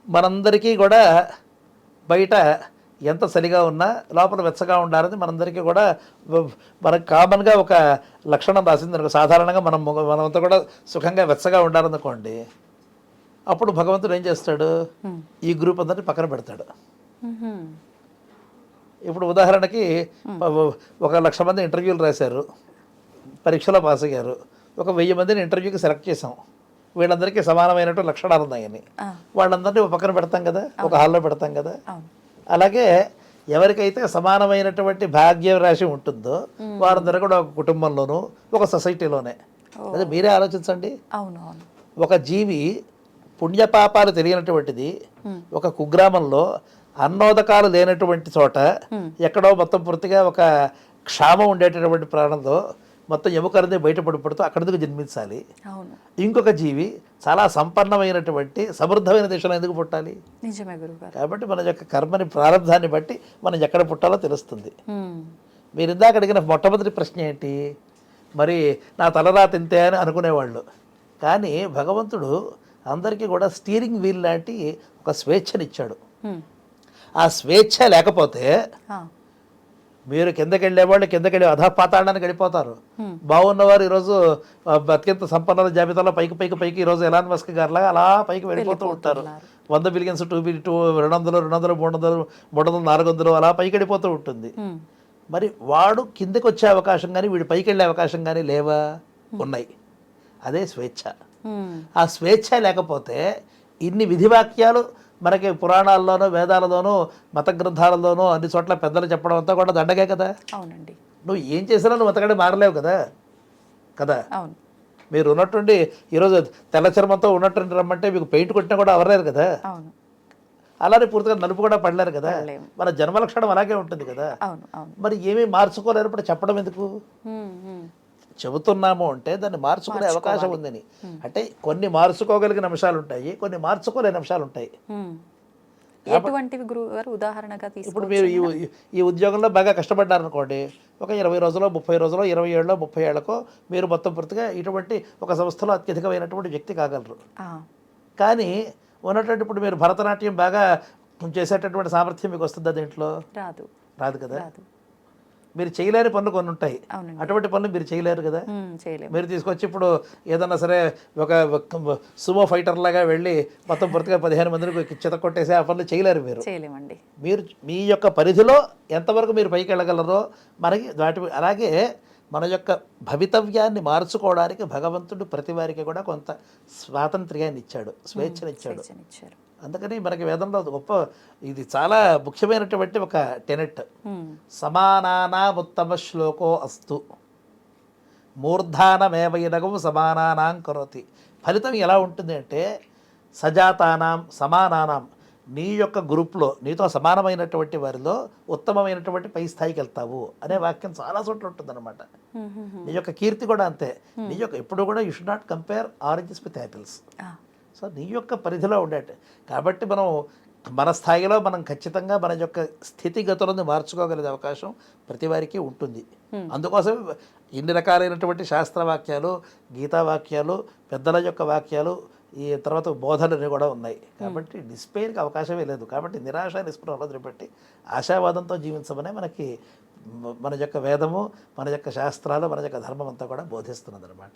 మనందరికీ కూడా బయట ఎంత చలిగా ఉన్నా లోపల వెచ్చగా ఉండాలని మనందరికీ కూడా మనకు కామన్గా ఒక లక్షణం రాసింది. సాధారణంగా మనమంతా కూడా సుఖంగా వెచ్చగా ఉండాలనుకోండి, అప్పుడు భగవంతుడు ఏం చేస్తాడు? ఈ గ్రూప్ అందరినీ పక్కన పెడతాడు. ఇప్పుడు ఉదాహరణకి 1,00,000 మంది ఇంటర్వ్యూలు రాశారు, పరీక్షలో పాస్ అయ్యారు, 1,000 మందిని ఇంటర్వ్యూకి సెలెక్ట్ చేసాం. వీళ్ళందరికీ సమానమైనటువంటి లక్షణాలు ఉన్నాయని వాళ్ళందరినీ ఒక పక్కన పెడతాం కదా, ఒక హాల్లో పెడతాం కదా. అలాగే ఎవరికైతే సమానమైనటువంటి భాగ్య రాశి ఉంటుందో వారందరూ కూడా ఒక కుటుంబంలోనూ ఒక సొసైటీలోనే. అదే మీరే ఆలోచించండి. అవునవును. ఒక జీవి పుణ్యపాపాలు తెలియనటువంటిది ఒక కుగ్రామంలో అన్నోదకాలు లేనటువంటి చోట ఎక్కడో మొత్తం పూర్తిగా ఒక క్షామం ఉండేటటువంటి ప్రాణంలో మొత్తం ఎముకలన్నీ బయటపడిపడుతూ అక్కడికి జన్మించాలి. ఇంకొక జీవి చాలా సంపన్నమైనటువంటి సమృద్ధమైన దేశంలో ఎందుకు పుట్టాలి? నిజమే గురుగారు. కాబట్టి మన యొక్క కర్మని ప్రారంభాన్ని బట్టి మనం ఎక్కడ పుట్టాలో తెలుస్తుంది. మీరు ఇందాక అడిగిన మొట్టమొదటి ప్రశ్న ఏంటి? మరి నా తలరా తింతే అని అనుకునేవాళ్ళు. కానీ భగవంతుడు అందరికీ కూడా స్టీరింగ్ వీల్ లాంటి ఒక స్వేచ్ఛనిచ్చాడు. ఆ స్వేచ్ఛ లేకపోతే మీరు కిందకి వెళ్ళేవాళ్ళు కిందకి అధపాతాళానికి వెళ్ళిపోతారు. బాగున్నవారు ఈరోజు అత్యంత సంపన్నుల జాబితాలో పైకి ఈరోజు ఎలాన్ మస్క్ గారిలాగా అలా పైకి వెళ్ళిపోతూ ఉంటారు. 100 బిలియన్స్ 200 200 300 400 అలా పైకి వెళ్ళిపోతూ ఉంటుంది. మరి వాడు కిందకి వచ్చే అవకాశం కానీ వీడు పైకి వెళ్ళే అవకాశం కానీ లేవా? ఉన్నాయి. అదే స్వేచ్ఛ. ఆ స్వేచ్ఛ లేకపోతే ఇన్ని విధివాక్యాలు మనకి పురాణాల్లోనూ వేదాలలోనూ మత గ్రంథాలలోనూ అన్ని చోట్ల పెద్దలు చెప్పడం అంతా కూడా దండగే కదా. అవునండి. నువ్వు ఏం చేసినా నువ్వు అంతకంటే మారలేవు కదా. అవును. మీరు ఉన్నట్టుండి ఈరోజు తెల్ల చర్మంతో ఉన్నట్టుండి రమ్మంటే మీకు పెయింట్ కొట్టినా కూడా అవ్వలేరు కదా. అవును. అలానే పూర్తిగా నలుపు కూడా పడలేరు కదా. మన జన్మ లక్షణం అలాగే ఉంటుంది కదా. మరి ఏమీ మార్చుకోలేనప్పుడు చెప్పడం ఎందుకు? చెబుతున్నాము అంటే దాన్ని మార్చుకునే అవకాశం ఉందని. అంటే కొన్ని మార్చుకోగలిగిన అంశాలు ఉంటాయి, కొన్ని మార్చుకోలేని అంశాలు ఉంటాయి. ఎటువంటివి గురుగారు ఉదాహరణగా తీసుకుంటే? ఇప్పుడు మీరు ఈ ఉద్యోగంలో బాగా కష్టపడ్డారనుకోండి, ఒక 20 రోజుల్లో 30 రోజుల్లో 20 ఏళ్ళలో 30 ఏళ్లకో మీరు మొత్తం పూర్తిగా ఇటువంటి ఒక సంస్థలో అత్యధికమైనటువంటి వ్యక్తి కాగలరు. కానీ ఉన్నటువంటి ఇప్పుడు మీరు భరతనాట్యం బాగా చేసేటటువంటి సామర్థ్యం మీకు వస్తుందా? దీంట్లో రాదు కదా. మీరు చేయలేని పనులు కొన్ని ఉంటాయి, అటువంటి పనులు మీరు చేయలేరు కదా. మీరు తీసుకొచ్చి ఇప్పుడు ఏదన్నా సరే ఒక సుమో ఫైటర్ లాగా వెళ్ళి మొత్తం పూర్తిగా 15 మందిని చిత కొట్టేసి ఆ పనులు చేయలేరు. మీరు మీ యొక్క పరిధిలో ఎంతవరకు మీరు పైకి వెళ్ళగలరో మనకి వాటి. అలాగే మన యొక్క భవితవ్యాన్ని మార్చుకోవడానికి భగవంతుడు ప్రతి వారికి కూడా కొంత స్వాతంత్ర్యాన్ని ఇచ్చాడు, స్వేచ్ఛనిచ్చాడు. అందుకని మనకి వేదంలో గొప్ప ఇది చాలా ముఖ్యమైనటువంటి ఒక టెనెట్. సమానానాముత్తమ శ్లోకో అస్తు మూర్ధానమేవైనగం సమానానాం కరోతి. ఫలితం ఎలా ఉంటుంది అంటే సజాతానాం సమానానాం, నీ యొక్క గ్రూప్లో నీతో సమానమైనటువంటి వారిలో ఉత్తమమైనటువంటి పై స్థాయికి వెళ్తావు అనే వాక్యం చాలా చోట్ల ఉంటుందన్నమాట. నీ యొక్క కీర్తి కూడా అంతే. నీ యొక్క ఎప్పుడు కూడా you should not compare oranges with apples. So నీ యొక్క పరిధిలో ఉండేట. కాబట్టి మనం మన స్థాయిలో మనం ఖచ్చితంగా మన యొక్క స్థితిగతులను మార్చుకోగలిగే అవకాశం ప్రతి వారికి ఉంటుంది. అందుకోసం ఇన్ని రకాలైనటువంటి శాస్త్రవాక్యాలు, గీతావాక్యాలు, పెద్దల యొక్క వాక్యాలు, ఈ తర్వాత బోధనలు కూడా ఉన్నాయి. కాబట్టి డిస్పేర్కి అవకాశమే లేదు. కాబట్టి నిరాశ నిస్పృహలు వదిలిపెట్టి ఆశావాదంతో జీవించమనే మనకి మన యొక్క వేదము, మన యొక్క శాస్త్రాలు, మన యొక్క ధర్మం అంతా కూడా బోధిస్తున్నది అనమాట.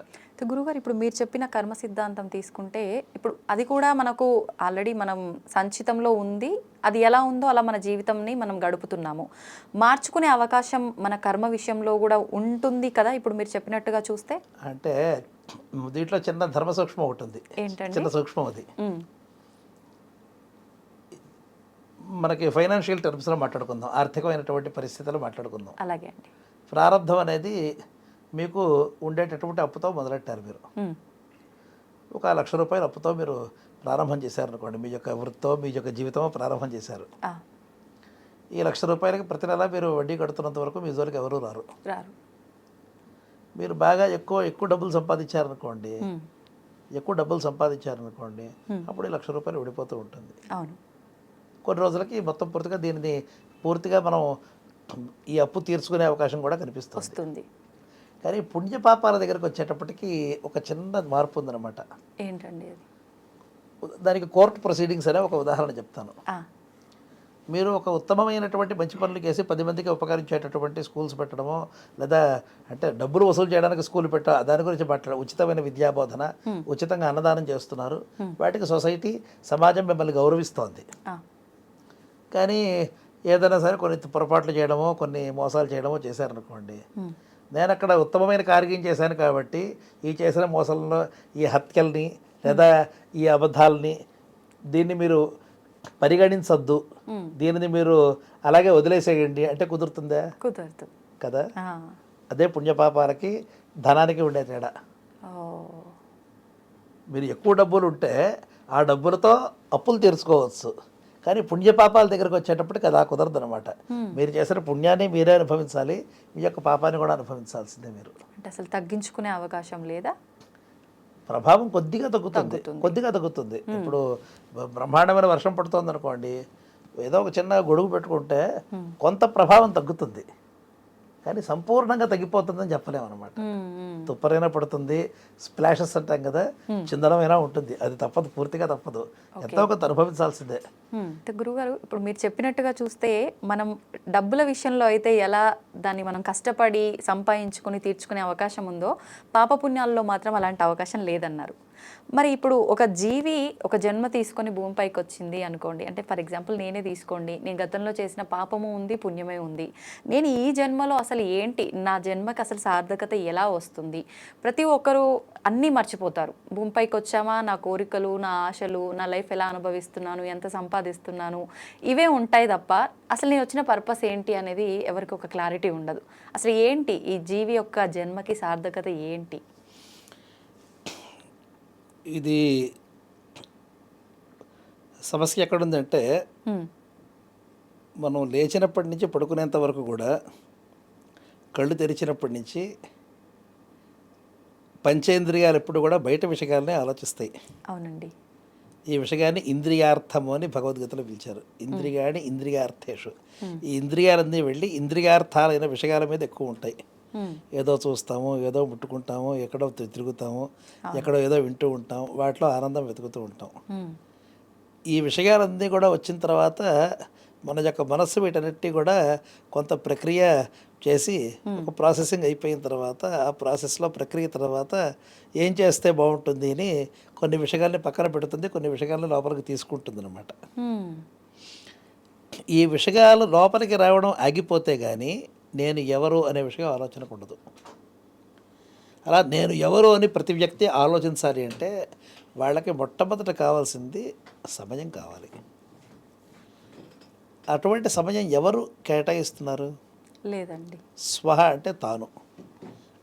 గురుగారు, ఇప్పుడు మీరు చెప్పిన కర్మ సిద్ధాంతం తీసుకుంటే ఇప్పుడు అది కూడా మనకు ఆల్రెడీ మనం సంచితంలో ఉంది. అది ఎలా ఉందో అలా మన జీవితంని మనం గడుపుతున్నాము. మార్చుకునే అవకాశం మన కర్మ విషయంలో కూడా ఉంటుంది కదా ఇప్పుడు మీరు చెప్పినట్టుగా చూస్తే? అంటే దీంట్లో చిన్న ధర్మ సూక్ష్మం ఒకటి ఉంది. చిన్న సూక్ష్మం అది. మనకి ఫైనాన్షియల్ టర్మ్స్లో మాట్లాడుకుందాం, ఆర్థికమైనటువంటి పరిస్థితులు మాట్లాడుకుందాం. అలాగే అండి. ప్రారంభం అనేది మీకు ఉండేటటువంటి అప్పుతో మొదలెట్టారు. మీరు ఒక 1,00,000 రూపాయల అప్పుతో మీరు ప్రారంభం చేశారనుకోండి. మీ యొక్క వృత్తో మీ యొక్క జీవితమో ప్రారంభం చేశారు. ఈ 1,00,000 రూపాయలకి ప్రతి నెల మీరు వడ్డీ కడుతున్నంత వరకు మీ జోలికి ఎవరూ రారు. మీరు బాగా ఎక్కువ డబ్బులు సంపాదించారనుకోండి, అప్పుడు ఈ 1,00,000 రూపాయలు విడిపోతూ ఉంటుంది. కొన్ని రోజులకి మొత్తం పూర్తిగా దీనిని పూర్తిగా మనం ఈ అప్పు తీర్చుకునే అవకాశం కూడా కనిపిస్తుంది. కానీ పుణ్యపాపాల దగ్గరకు వచ్చేటప్పటికి ఒక చిన్న మార్పు ఉందన్నమాట. ఏంటండి అది? దానికి కోర్టు ప్రొసీడింగ్స్ అనే ఒక ఉదాహరణ చెప్తాను. మీరు ఒక ఉత్తమమైనటువంటి మంచి పనులు చేసి 10 మందికి ఉపకరించేటటువంటి స్కూల్స్ పెట్టడమో, లేదా అంటే డబ్బులు వసూలు చేయడానికి స్కూల్ దాని గురించి మాట్లాడ, ఉచితమైన విద్యాబోధన, ఉచితంగా అన్నదానం చేస్తున్నారు. వాటికి సొసైటీ, సమాజం మిమ్మల్ని గౌరవిస్తోంది. కానీ ఏదైనా సరే కొన్ని పొరపాట్లు చేయడమో, కొన్ని మోసాలు చేయడమో చేశారనుకోండి, నేను అక్కడ ఉత్తమమైన కార్యం చేశాను కాబట్టి ఈ చేసిన మోసాలలో ఈ హత్యల్ని, లేదా ఈ అబద్ధాలని దీన్ని మీరు పరిగణించొద్దు, దీనిని మీరు అలాగే వదిలేసేయండి అంటే కుదురుతుందా? కుదరదు కదా. అదే పుణ్యపాపాలకి ధనానికి ఉండే తేడా. మీరు ఎక్కువ డబ్బులు ఉంటే ఆ డబ్బులతో అప్పులు తీర్చుకోవచ్చు, కానీ పుణ్యపాపాల దగ్గరకు వచ్చేటప్పటికి అలా కుదరదు అనమాట. మీరు చేసిన పుణ్యాన్ని మీరే అనుభవించాలి, మీ యొక్క పాపాన్ని కూడా అనుభవించాల్సిందే మీరు. అంటే అసలు తగ్గించుకునే అవకాశం లేదా? ప్రభావం కొద్దిగా తగ్గుతుంది. ఇప్పుడు బ్రహ్మాండమైన వర్షం పడుతుంది అనుకోండి, ఏదో ఒక చిన్న గొడుగు పెట్టుకుంటే కొంత ప్రభావం తగ్గుతుంది, కానీ సంపూర్ణంగా తగ్గిపోతుందని చెప్పలేము అనమాట. తుప్పరైనా పడుతుంది, స్ప్లాషెస్ అంటాం కదా, చిందనమైనా ఉంటుంది, అది తప్పదు, పూర్తిగా తప్పదు, ఎంతో కొంత అనుభవించాల్సిందే. గురుగారు, ఇప్పుడు మీరు చెప్పినట్టుగా చూస్తే మనం డబ్బుల విషయంలో అయితే ఎలా దాన్ని మనం కష్టపడి సంపాదించుకొని తీర్చుకునే అవకాశం ఉందో, పాపపుణ్యాల్లో మాత్రం అలాంటి అవకాశం లేదన్నారు. మరి ఇప్పుడు ఒక జీవి ఒక జన్మ తీసుకొని భూమిపైకి వచ్చింది అనుకోండి, అంటే ఫర్ ఎగ్జాంపుల్ నేనే తీసుకోండి, నేను గతంలో చేసిన పాపము ఉంది, పుణ్యమే ఉంది, నేను ఈ జన్మలో అసలు ఏంటి, నా జన్మకి అసలు సార్థకత ఎలా వస్తుంది? ప్రతి ఒక్కరూ అన్నీ మర్చిపోతారు. భూమిపైకి వచ్చామా, నా కోరికలు, నా ఆశలు, నా లైఫ్ ఎలా అనుభవిస్తున్నాను, ఎంత సంపాదిస్తున్నాను, ఇవే ఉంటాయి తప్ప అసలు నేను వచ్చిన పర్పస్ ఏంటి అనేది ఎవరికి ఒక క్లారిటీ ఉండదు. అసలు ఏంటి ఈ జీవి యొక్క జన్మకి సార్థకత ఏంటి? ఇది సమస్య ఎక్కడుందంటే, మనం లేచినప్పటి నుంచి పడుకునేంత వరకు కూడా కళ్ళు తెరిచినప్పటి నుంచి పంచేంద్రియాలు ఎప్పుడు కూడా బయట విషయాలనే ఆలోచిస్తాయి. అవునండి. ఈ విషయాన్ని ఇంద్రియార్థము అని భగవద్గీతలో పిలిచారు. ఇంద్రియాణి ఇంద్రియార్థేషు. ఈ ఇంద్రియాలన్నీ వెళ్ళి ఇంద్రియార్థాలైన విషయాల మీద ఎక్కువ ఉంటాయి. ఏదో చూస్తాము, ఏదో ముట్టుకుంటాము, ఎక్కడో తిరుగుతాము, ఎక్కడో ఏదో వింటూ ఉంటాం, వాటిలో ఆనందం వెతుకుతూ ఉంటాం. ఈ విషయాలన్నీ కూడా వచ్చిన తర్వాత మన యొక్క మనస్సు వీటన్నిటి కూడా కొంత ప్రక్రియ చేసి ఒక ప్రాసెసింగ్ అయిపోయిన తర్వాత, ఆ ప్రాసెస్లో ప్రక్రియ తర్వాత ఏం చేస్తే బాగుంటుంది అని కొన్ని విషయాల్ని పక్కన పెడుతుంది, కొన్ని విషయాలను లోపలికి తీసుకుంటుంది అనమాట. ఈ విషయాలు లోపలికి రావడం ఆగిపోతే కానీ నేను ఎవరు అనే విషయం ఆలోచనకు ఉండదు. అలా నేను ఎవరు అని ప్రతి వ్యక్తి ఆలోచించాలి అంటే వాళ్ళకి మొట్టమొదట కావాల్సింది సమయం కావాలి. అటువంటి సమయం ఎవరు కేటాయిస్తున్నారు? లేదండి. స్వహ అంటే తాను,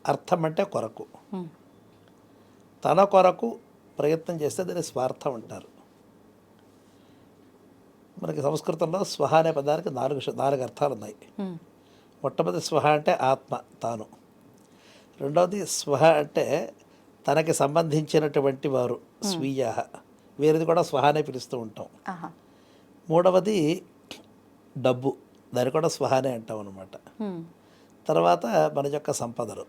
అర్థం అంటే కొరకు. తన కొరకు ప్రయత్నం చేస్తే దాన్ని స్వార్థం అంటారు. మనకి సంస్కృతంలో స్వహ అనే పదానికి నాలుగు అర్థాలు ఉన్నాయి. మొట్టమొదటి స్వహ అంటే ఆత్మ, తాను. రెండవది స్వహ అంటే తనకి సంబంధించినటువంటి వారు, స్వీయ, వేరేది కూడా స్వహ అనే పిలుస్తూ ఉంటాం. మూడవది డబ్బు, దాన్ని కూడా స్వహనే అంటాం అనమాట. తర్వాత మన యొక్క సంపదలు,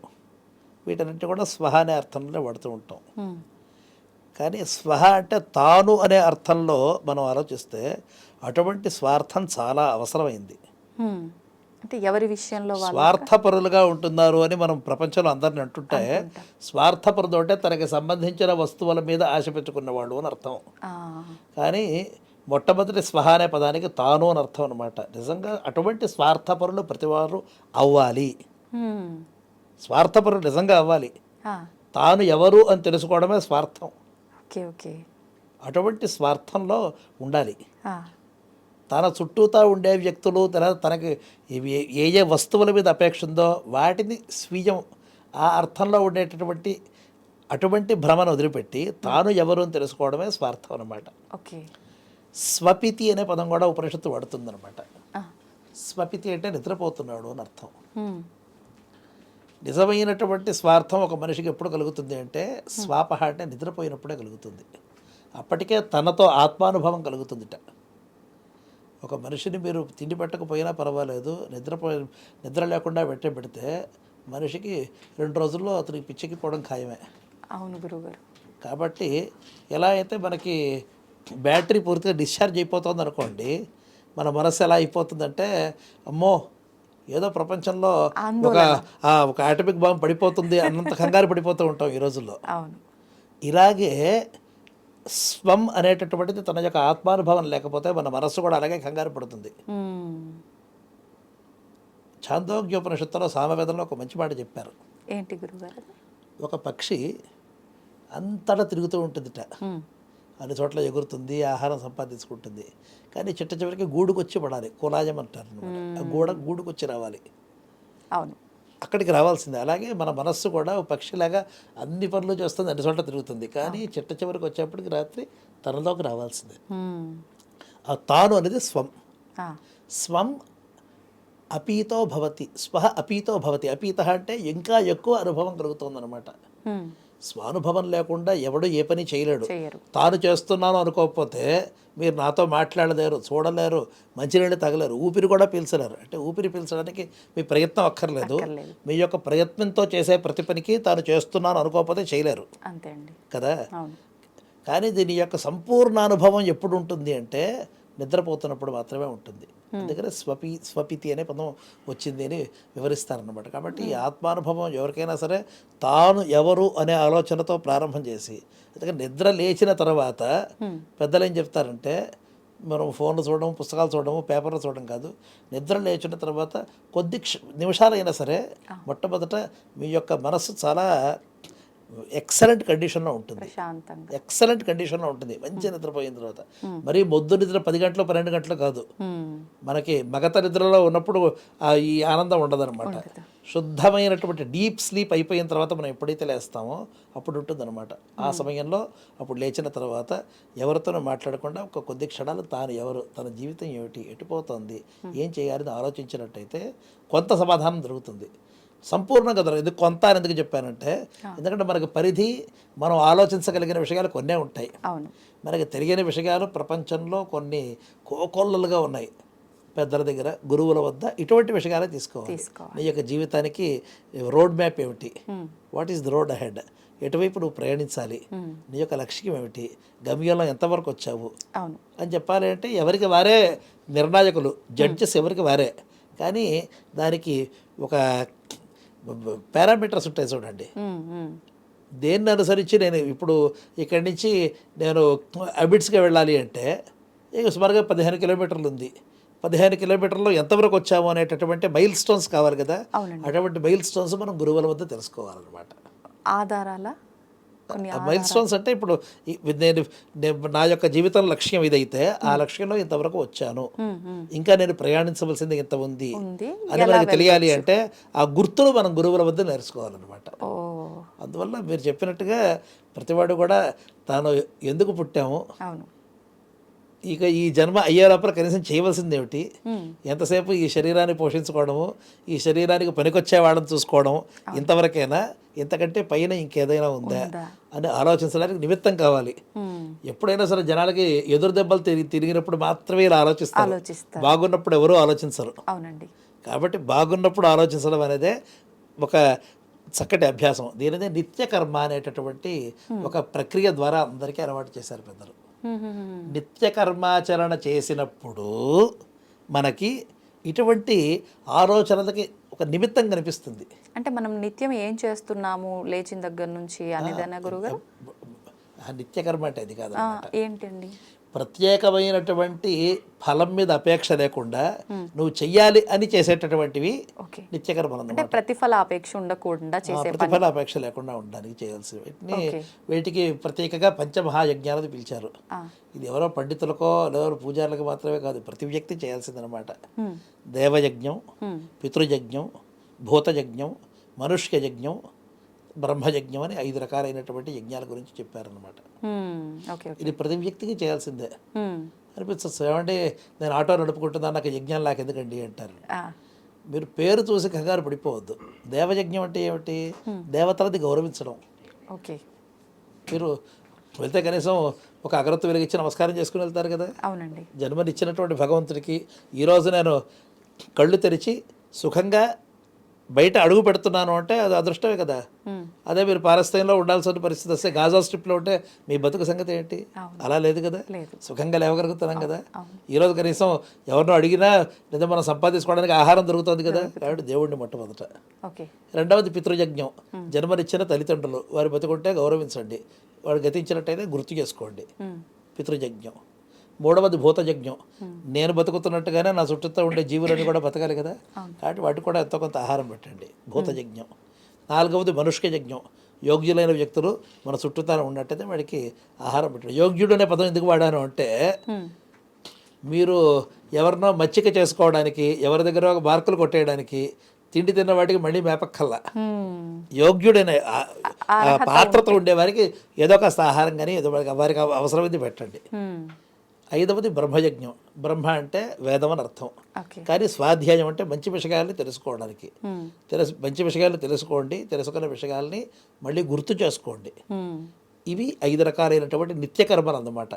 వీటన్నిటి కూడా స్వహ అనే అర్థంలో వాడుతూ ఉంటాం. కానీ స్వహ అంటే తాను అనే అర్థంలో మనం ఆలోచిస్తే అటువంటి స్వార్థం చాలా అవసరమైంది. అంటే ఎవరి విషయంలో స్వార్థపరులుగా ఉంటున్నారు అని మనం ప్రపంచంలో అందరిని అంటుంటే, స్వార్థపరుడు అంటే తనకి సంబంధించిన వస్తువుల మీద ఆశ పెట్టుకున్నవాళ్ళు అని అర్థం. కానీ మొట్టమొదటి స్వహ అనే పదానికి తాను అని అర్థం అనమాట. నిజంగా అటువంటి స్వార్థపరులు ప్రతివారు అవ్వాలి. స్వార్థపరులు నిజంగా అవ్వాలి. తాను ఎవరు అని తెలుసుకోవడమే స్వార్థం. అటువంటి స్వార్థంలో ఉండాలి. తన చుట్టూతా ఉండే వ్యక్తులు, తనకి ఏ ఏ వస్తువుల మీద అపేక్ష ఉందో వాటిని స్వీయం, ఆ అర్థంలో ఉండేటటువంటి అటువంటి భ్రమను వదిలిపెట్టి తాను ఎవరు అని తెలుసుకోవడమే స్వార్థం అనమాట. స్వపితి అనే పదం కూడా ఉపనిషత్తు వాడుతుందన్నమాట. స్వపితి అంటే నిద్రపోతున్నాడు అని అర్థం. నిజమైనటువంటి స్వార్థం ఒక మనిషికి ఎప్పుడు కలుగుతుంది అంటే స్వాపహ అంటే నిద్రపోయినప్పుడే కలుగుతుంది. అప్పటికే తనతో ఆత్మానుభవం కలుగుతుందిట. ఒక మనిషిని మీరు తిండి పెట్టకపోయినా పర్వాలేదు, నిద్ర లేకుండా పెడితే మనిషికి 2 రోజుల్లో అతనికి పిచ్చెక్కిపోవడం ఖాయమే. అవును గురువుగారు. కాబట్టి ఎలా అయితే మనకి బ్యాటరీ పూర్తిగా డిశ్చార్జ్ అయిపోతుంది అనుకోండి, మన మనసు ఎలా అయిపోతుందంటే అమ్మో ఏదో ప్రపంచంలో ఒక ఆటమిక్ బాంబ్ పడిపోతుంది అన్నంత కంగారు పడిపోతూ ఉంటాం ఈ రోజుల్లో. ఇలాగే స్వం అనేటటువంటిది తన యొక్క ఆత్మానుభవం లేకపోతే మన మనస్సు కూడా అలాగే కంగారు పడుతుంది. ఛాందోగ్యోపనిషత్తులో సామవేదంలో ఒక మంచి మాట చెప్పారు. ఏంటి గురుగారు? ఒక పక్షి అంతటా తిరుగుతూ ఉంటుందిట, అన్ని చోట్ల ఎగురుతుంది, ఆహారం సంపాదించుకుంటుంది. కానీ చిట్ట చివరికి గూడుకొచ్చి పడాలి, కులాజం అంటారు అనమాట. గూడుకొచ్చి రావాలి, అవును, అక్కడికి రావాల్సిందే. అలాగే మన మనస్సు కూడా ఒక పక్షిలాగా అన్ని పనులు చేస్తుంది, అన్ని చోట్ల తిరుగుతుంది. కానీ చిట్ట చివరికి వచ్చేప్పటికి రాత్రి తనలోకి రావాల్సిందే. ఆ తాను అనేది స్వం. స్వం అపీతో భవతి, స్వహ అపీతో భవతి. అపీత అంటే ఇంకా ఎక్కువ అనుభవం కలుగుతుందన్నమాట. స్వానుభవం లేకుండా ఎవడు ఏ పని చేయలేడు. తాను చేస్తున్నాను అనుకోకపోతే మీరు నాతో మాట్లాడలేరు, చూడలేరు, మంచినీళ్ళు తగలేరు, ఊపిరి కూడా పీల్చలేరు. అంటే ఊపిరి పీల్చడానికి మీ ప్రయత్నం అక్కర్లేదు. మీ యొక్క ప్రయత్నంతో చేసే ప్రతి పనికి తాను చేస్తున్నాను అనుకోకపోతే చేయలేరు, అంతే అండి కదా. కానీ దీని యొక్క సంపూర్ణ అనుభవం ఎప్పుడు ఉంటుంది అంటే నిద్రపోతున్నప్పుడు మాత్రమే ఉంటుంది. అందుకనే స్వపితి అనే పదం వచ్చింది అని వివరిస్తారన్నమాట. కాబట్టి ఈ ఆత్మానుభవం ఎవరికైనా సరే తాను ఎవరు అనే ఆలోచనతో ప్రారంభం చేసి, అందుకని నిద్ర లేచిన తర్వాత పెద్దలు ఏం చెప్తారంటే, మనం ఫోన్లు చూడడం, పుస్తకాలు చూడడం, పేపర్లు చూడడం కాదు, నిద్ర లేచిన తర్వాత కొద్ది నిమిషాలైనా సరే మొట్టమొదట మీ యొక్క మనస్సు చాలా ఎక్సలెంట్ కండిషన్లో ఉంటుంది, ఎక్సలెంట్ కండిషన్లో ఉంటుంది మంచి నిద్రపోయిన తర్వాత. మరి మొద్దు నిద్ర 10 గంటలు 12 గంటలు కాదు, మనకి మగత నిద్రలో ఉన్నప్పుడు ఈ ఆనందం ఉండదన్నమాట. శుద్ధమైనటువంటి డీప్ స్లీప్ అయిపోయిన తర్వాత మనం ఎప్పుడైతే లేస్తామో అప్పుడు ఉంటుందన్నమాట. ఆ సమయంలో అప్పుడు లేచిన తర్వాత ఎవరితోనూ మాట్లాడకుండా ఒక కొద్ది క్షణాలు తాను ఎవరు, తన జీవితం ఏమిటి, ఎటుపోతుంది, ఏం చేయాలని ఆలోచించినట్టయితే కొంత సమాధానం దొరుకుతుంది. సంపూర్ణంగా దొరకదు. ఎందుకు కొంత అని ఎందుకు చెప్పానంటే, ఎందుకంటే మనకు పరిధి, మనం ఆలోచించగలిగిన విషయాలు కొన్నే ఉంటాయి. మనకి తెలియని విషయాలు ప్రపంచంలో కొన్ని కోకొల్లలుగా ఉన్నాయి. పెద్దల దగ్గర, గురువుల వద్ద ఇటువంటి విషయాలే తీసుకోవాలి. నీ యొక్క జీవితానికి రోడ్ మ్యాప్ ఏమిటి, what is the road ahead, ఎటువైపు నువ్వు ప్రయాణించాలి, నీ యొక్క లక్ష్యం ఏమిటి, గమ్యంలో ఎంతవరకు వచ్చావు అని చెప్పాలి. అంటే ఎవరికి వారే నిర్ణాయకులు, జడ్జెస్ ఎవరికి వారే. కానీ దానికి ఒక పారామీటర్స్ ఉంటాయి చూడండి. దేన్ని అనుసరించి నేను ఇప్పుడు ఇక్కడి నుంచి నేను అబిడ్స్గా వెళ్ళాలి అంటే ఇక సుమారుగా 15 కిలోమీటర్లు ఉంది. 15 కిలోమీటర్లు ఎంతవరకు వచ్చాము అనేటటువంటి మైల్ స్టోన్స్ కావాలి కదా. అటువంటి మైల్ స్టోన్స్ మనం గురువుల వద్ద తెలుసుకోవాలన్నమాట. ఆధారాల మైల్ స్టోన్స్ అంటే ఇప్పుడు నేను నా యొక్క జీవితం లక్ష్యం ఇదైతే ఆ లక్ష్యంలో ఇంతవరకు వచ్చాను, ఇంకా నేను ప్రయాణించవలసింది ఇంత ఉంది అని మనకు తెలియాలి అంటే ఆ గుర్తులు మనం గురువుల వద్ద నేర్చుకోవాలన్నమాట. అందువల్ల మీరు చెప్పినట్టుగా ప్రతివాడు కూడా తాను ఎందుకు పుట్టాము, ఇక ఈ జన్మ అయ్యే లోపల కనీసం చేయవలసింది ఏమిటి, ఎంతసేపు ఈ శరీరాన్ని పోషించుకోవడము, ఈ శరీరానికి పనికొచ్చే వాళ్ళని చూసుకోవడం, ఇంతవరకైనా, ఇంతకంటే పైన ఇంకేదైనా ఉందా అని ఆలోచించడానికి నిమిత్తం కావాలి. ఎప్పుడైనా సరే జనాలకి ఎదురు దెబ్బలు తిరిగినప్పుడు మాత్రమే ఇలా ఆలోచిస్తారు, బాగున్నప్పుడు ఎవరూ ఆలోచించరు. కాబట్టి బాగున్నప్పుడు ఆలోచించడం అనేదే ఒక చక్కటి అభ్యాసం. దీనిదే నిత్య కర్మ అనేటటువంటి ఒక ప్రక్రియ ద్వారా అందరికీ అలవాటు చేశారు పెద్దలు. నిత్య కర్మాచరణ చేసినప్పుడు మనకి ఇటువంటి ఆలోచనలకి ఒక నిమిత్తం కనిపిస్తుంది. అంటే మనం నిత్యం ఏం చేస్తున్నాము లేచిన దగ్గర నుంచి అనేదన్నా గురుగారు? నిత్యకర్మ అంటే అది కాదు, ఏంటండి, ప్రత్యేకమైనటువంటి ఫలం మీద అపేక్ష లేకుండా నువ్వు చెయ్యాలి అని చేసేటటువంటివి నిత్యకర్మలు అన్నమాట. ప్రతిఫల అపేక్ష ఉండకుండా చేసే, ప్రతిఫల అపేక్ష లేకుండా ఉండడానికి చేయాల్సి వీటికి ప్రత్యేకంగా పంచమహాయజ్ఞాలను పిలిచారు. ఇది ఎవరో పండితులకో ఎవరో పూజారులకు మాత్రమే కాదు, ప్రతి వ్యక్తి చేయాల్సిందనమాట. దేవయజ్ఞం, పితృయజ్ఞం, భూతయజ్ఞం, మనుష్యయజ్ఞం, బ్రహ్మయజ్ఞం అని 5 రకాలైనటువంటి యజ్ఞాల గురించి చెప్పారనమాట. ఇది ప్రతి వ్యక్తికి చేయాల్సిందే. అనిపించచ్చు, ఏమంటే నేను ఆటో నడుపుకుంటున్నాను నాకు యజ్ఞం నాకు ఎందుకండి అంటారు. మీరు పేరు చూసి కంగారు పడిపోవద్దు. దేవయజ్ఞం అంటే ఏమిటి? దేవతలది గౌరవించడం. మీరు వెళ్తే కనీసం ఒక అగరత్తు వెలిగించి నమస్కారం చేసుకుని వెళ్తారు కదా. అవునండి. జన్మనిచ్చినటువంటి భగవంతుడికి ఈరోజు నేను కళ్ళు తెరిచి సుఖంగా బయట అడుగు పెడుతున్నాను అంటే అది అదృష్టమే కదా. అదే మీరు పారస్థాయంలో ఉండాల్సిన పరిస్థితి వస్తే గాజా స్ట్రిప్లో ఉంటే మీ బతుకు సంగతి ఏంటి? అలా లేదు కదా, సుఖంగా లేవగలుగుతున్నాం కదా. ఈరోజు కనీసం ఎవరినో అడిగినా లేదా మనం సంపాదించుకోవడానికి ఆహారం దొరుకుతుంది కదా. కాబట్టి దేవుడిని మొట్టమొదట. రెండవది పితృయజ్ఞం, జన్మనిచ్చిన తల్లిదండ్రులు వారి బతుకుంటే గౌరవించండి, వాడు గతించినట్టయితే గుర్తు చేసుకోండి, పితృయజ్ఞం. మూడవది భూతయజ్ఞం, నేను బతుకుతున్నట్టుగానే నా చుట్టూతో ఉండే జీవులన్నీ కూడా బతకాలి కదా, కాబట్టి వాటికి కూడా ఎంతో కొంత ఆహారం పెట్టండి, భూతయజ్ఞం. నాలుగవది మనుష్యయజ్ఞం, యోగ్యులైన వ్యక్తులు మన చుట్టూతానే ఉన్నట్టయితే వాడికి ఆహారం పెట్టడం. యోగ్యుడు అనే పదం ఎందుకు వాడాను అంటే, మీరు ఎవరినో మచ్చిక చేసుకోవడానికి, ఎవరి దగ్గర ఒక మార్కులు కొట్టేయడానికి తిండి తిన్న వాటికి మళ్ళీ మేపక్కల్లా. యోగ్యుడనే పాత్రతో ఉండేవారికి ఏదో కాస్త ఆహారం కానీ ఏదో వారికి అవసరమైంది పెట్టండి. ఐదవది బ్రహ్మయజ్ఞం. బ్రహ్మ అంటే వేదం అని అర్థం, కానీ స్వాధ్యాయం అంటే మంచి విషయాల్ని తెలుసుకోవడానికి. మంచి విషయాలు తెలుసుకోండి, తెలుసుకున్న విషయాల్ని మళ్ళీ గుర్తు చేసుకోండి. ఇవి 5 రకాలైనటువంటి నిత్యకర్మలు అన్నమాట.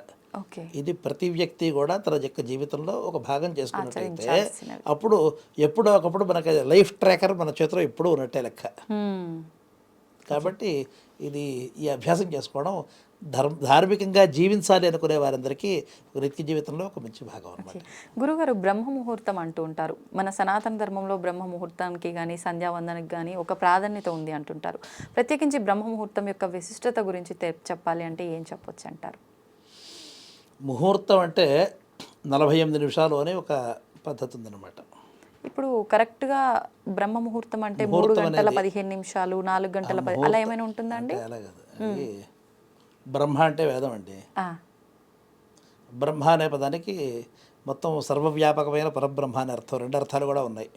ఇది ప్రతి వ్యక్తి కూడా తన యొక్క జీవితంలో ఒక భాగం చేసుకున్నట్టయితే అప్పుడు ఎప్పుడో ఒకప్పుడు మనకి లైఫ్ ట్రాకర్ మన చేతిలో ఎప్పుడూ ఉన్నట్టే లెక్క. కాబట్టి ఈ అభ్యాసం చేసుకోవడం ధార్మికంగా జీవించాలి అనుకునే వారందరికీ నిత్య జీవితంలో ఒక మంచి భాగం అన్నమాట. గురుగారు, బ్రహ్మ ముహూర్తం అంటూ ఉంటారు. మన సనాతన ధర్మంలో బ్రహ్మ ముహూర్తానికి కానీ సంధ్యావందనకి కానీ ఒక ప్రాధాన్యత ఉంది అంటుంటారు. ప్రత్యేకించి బ్రహ్మ ముహూర్తం యొక్క విశిష్టత గురించి చెప్పాలి అంటే ఏం చెప్పొచ్చు అంటారు? ముహూర్తం అంటే 48 నిమిషాలు అనే ఒక పద్ధతి ఉందన్నమాట. ఇప్పుడు కరెక్ట్గా బ్రహ్మ ముహూర్తం అంటే 3 గంటల 15 నిమిషాలు, 4 గంటల అలా ఏమైనా ఉంటుందా అండి? అలా కాదు. బ్రహ్మ అంటే వేదం అండి. బ్రహ్మ అనే పదానికి మొత్తం సర్వవ్యాపకమైన పరబ్రహ్మ అనే అర్థం, 2 అర్థాలు కూడా ఉన్నాయి.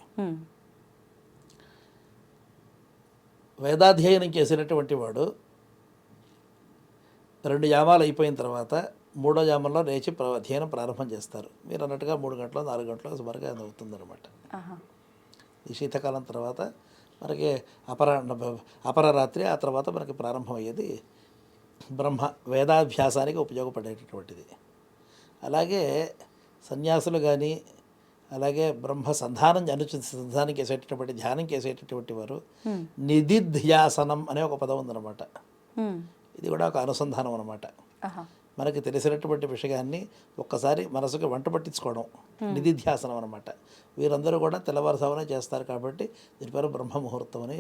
వేదాధ్యయనం చేసినటువంటి వాడు 2 యామాలు అయిపోయిన తర్వాత 3వ యామంలో లేచి అధ్యయనం ప్రారంభం చేస్తారు. మీరు అన్నట్టుగా 3 గంటలు 4 గంటలు సుమారుగా అది అవుతుందన్నమాట. ఈ శీతాకాలం తర్వాత మనకి అపరరాత్రి, ఆ తర్వాత మనకి ప్రారంభమయ్యేది బ్రహ్మ వేదాభ్యాసానికి ఉపయోగపడేటటువంటిది. అలాగే సన్యాసులు కానీ, అలాగే బ్రహ్మ సంధానం చేసేటటువంటి ధ్యానం చేసేటటువంటి వారు నిధిధ్యాసనం అనే ఒక పదం ఉందన్నమాట. ఇది కూడా ఒక అనుసంధానం అన్నమాట. మనకి తెలిసినటువంటి విషయాన్ని ఒక్కసారి మనసుకు వంట పట్టించుకోవడం నిధిధ్యాసనం అనమాట. వీరందరూ కూడా తెల్లవారుసామనే చేస్తారు కాబట్టి దీని పేరు బ్రహ్మ ముహూర్తం అని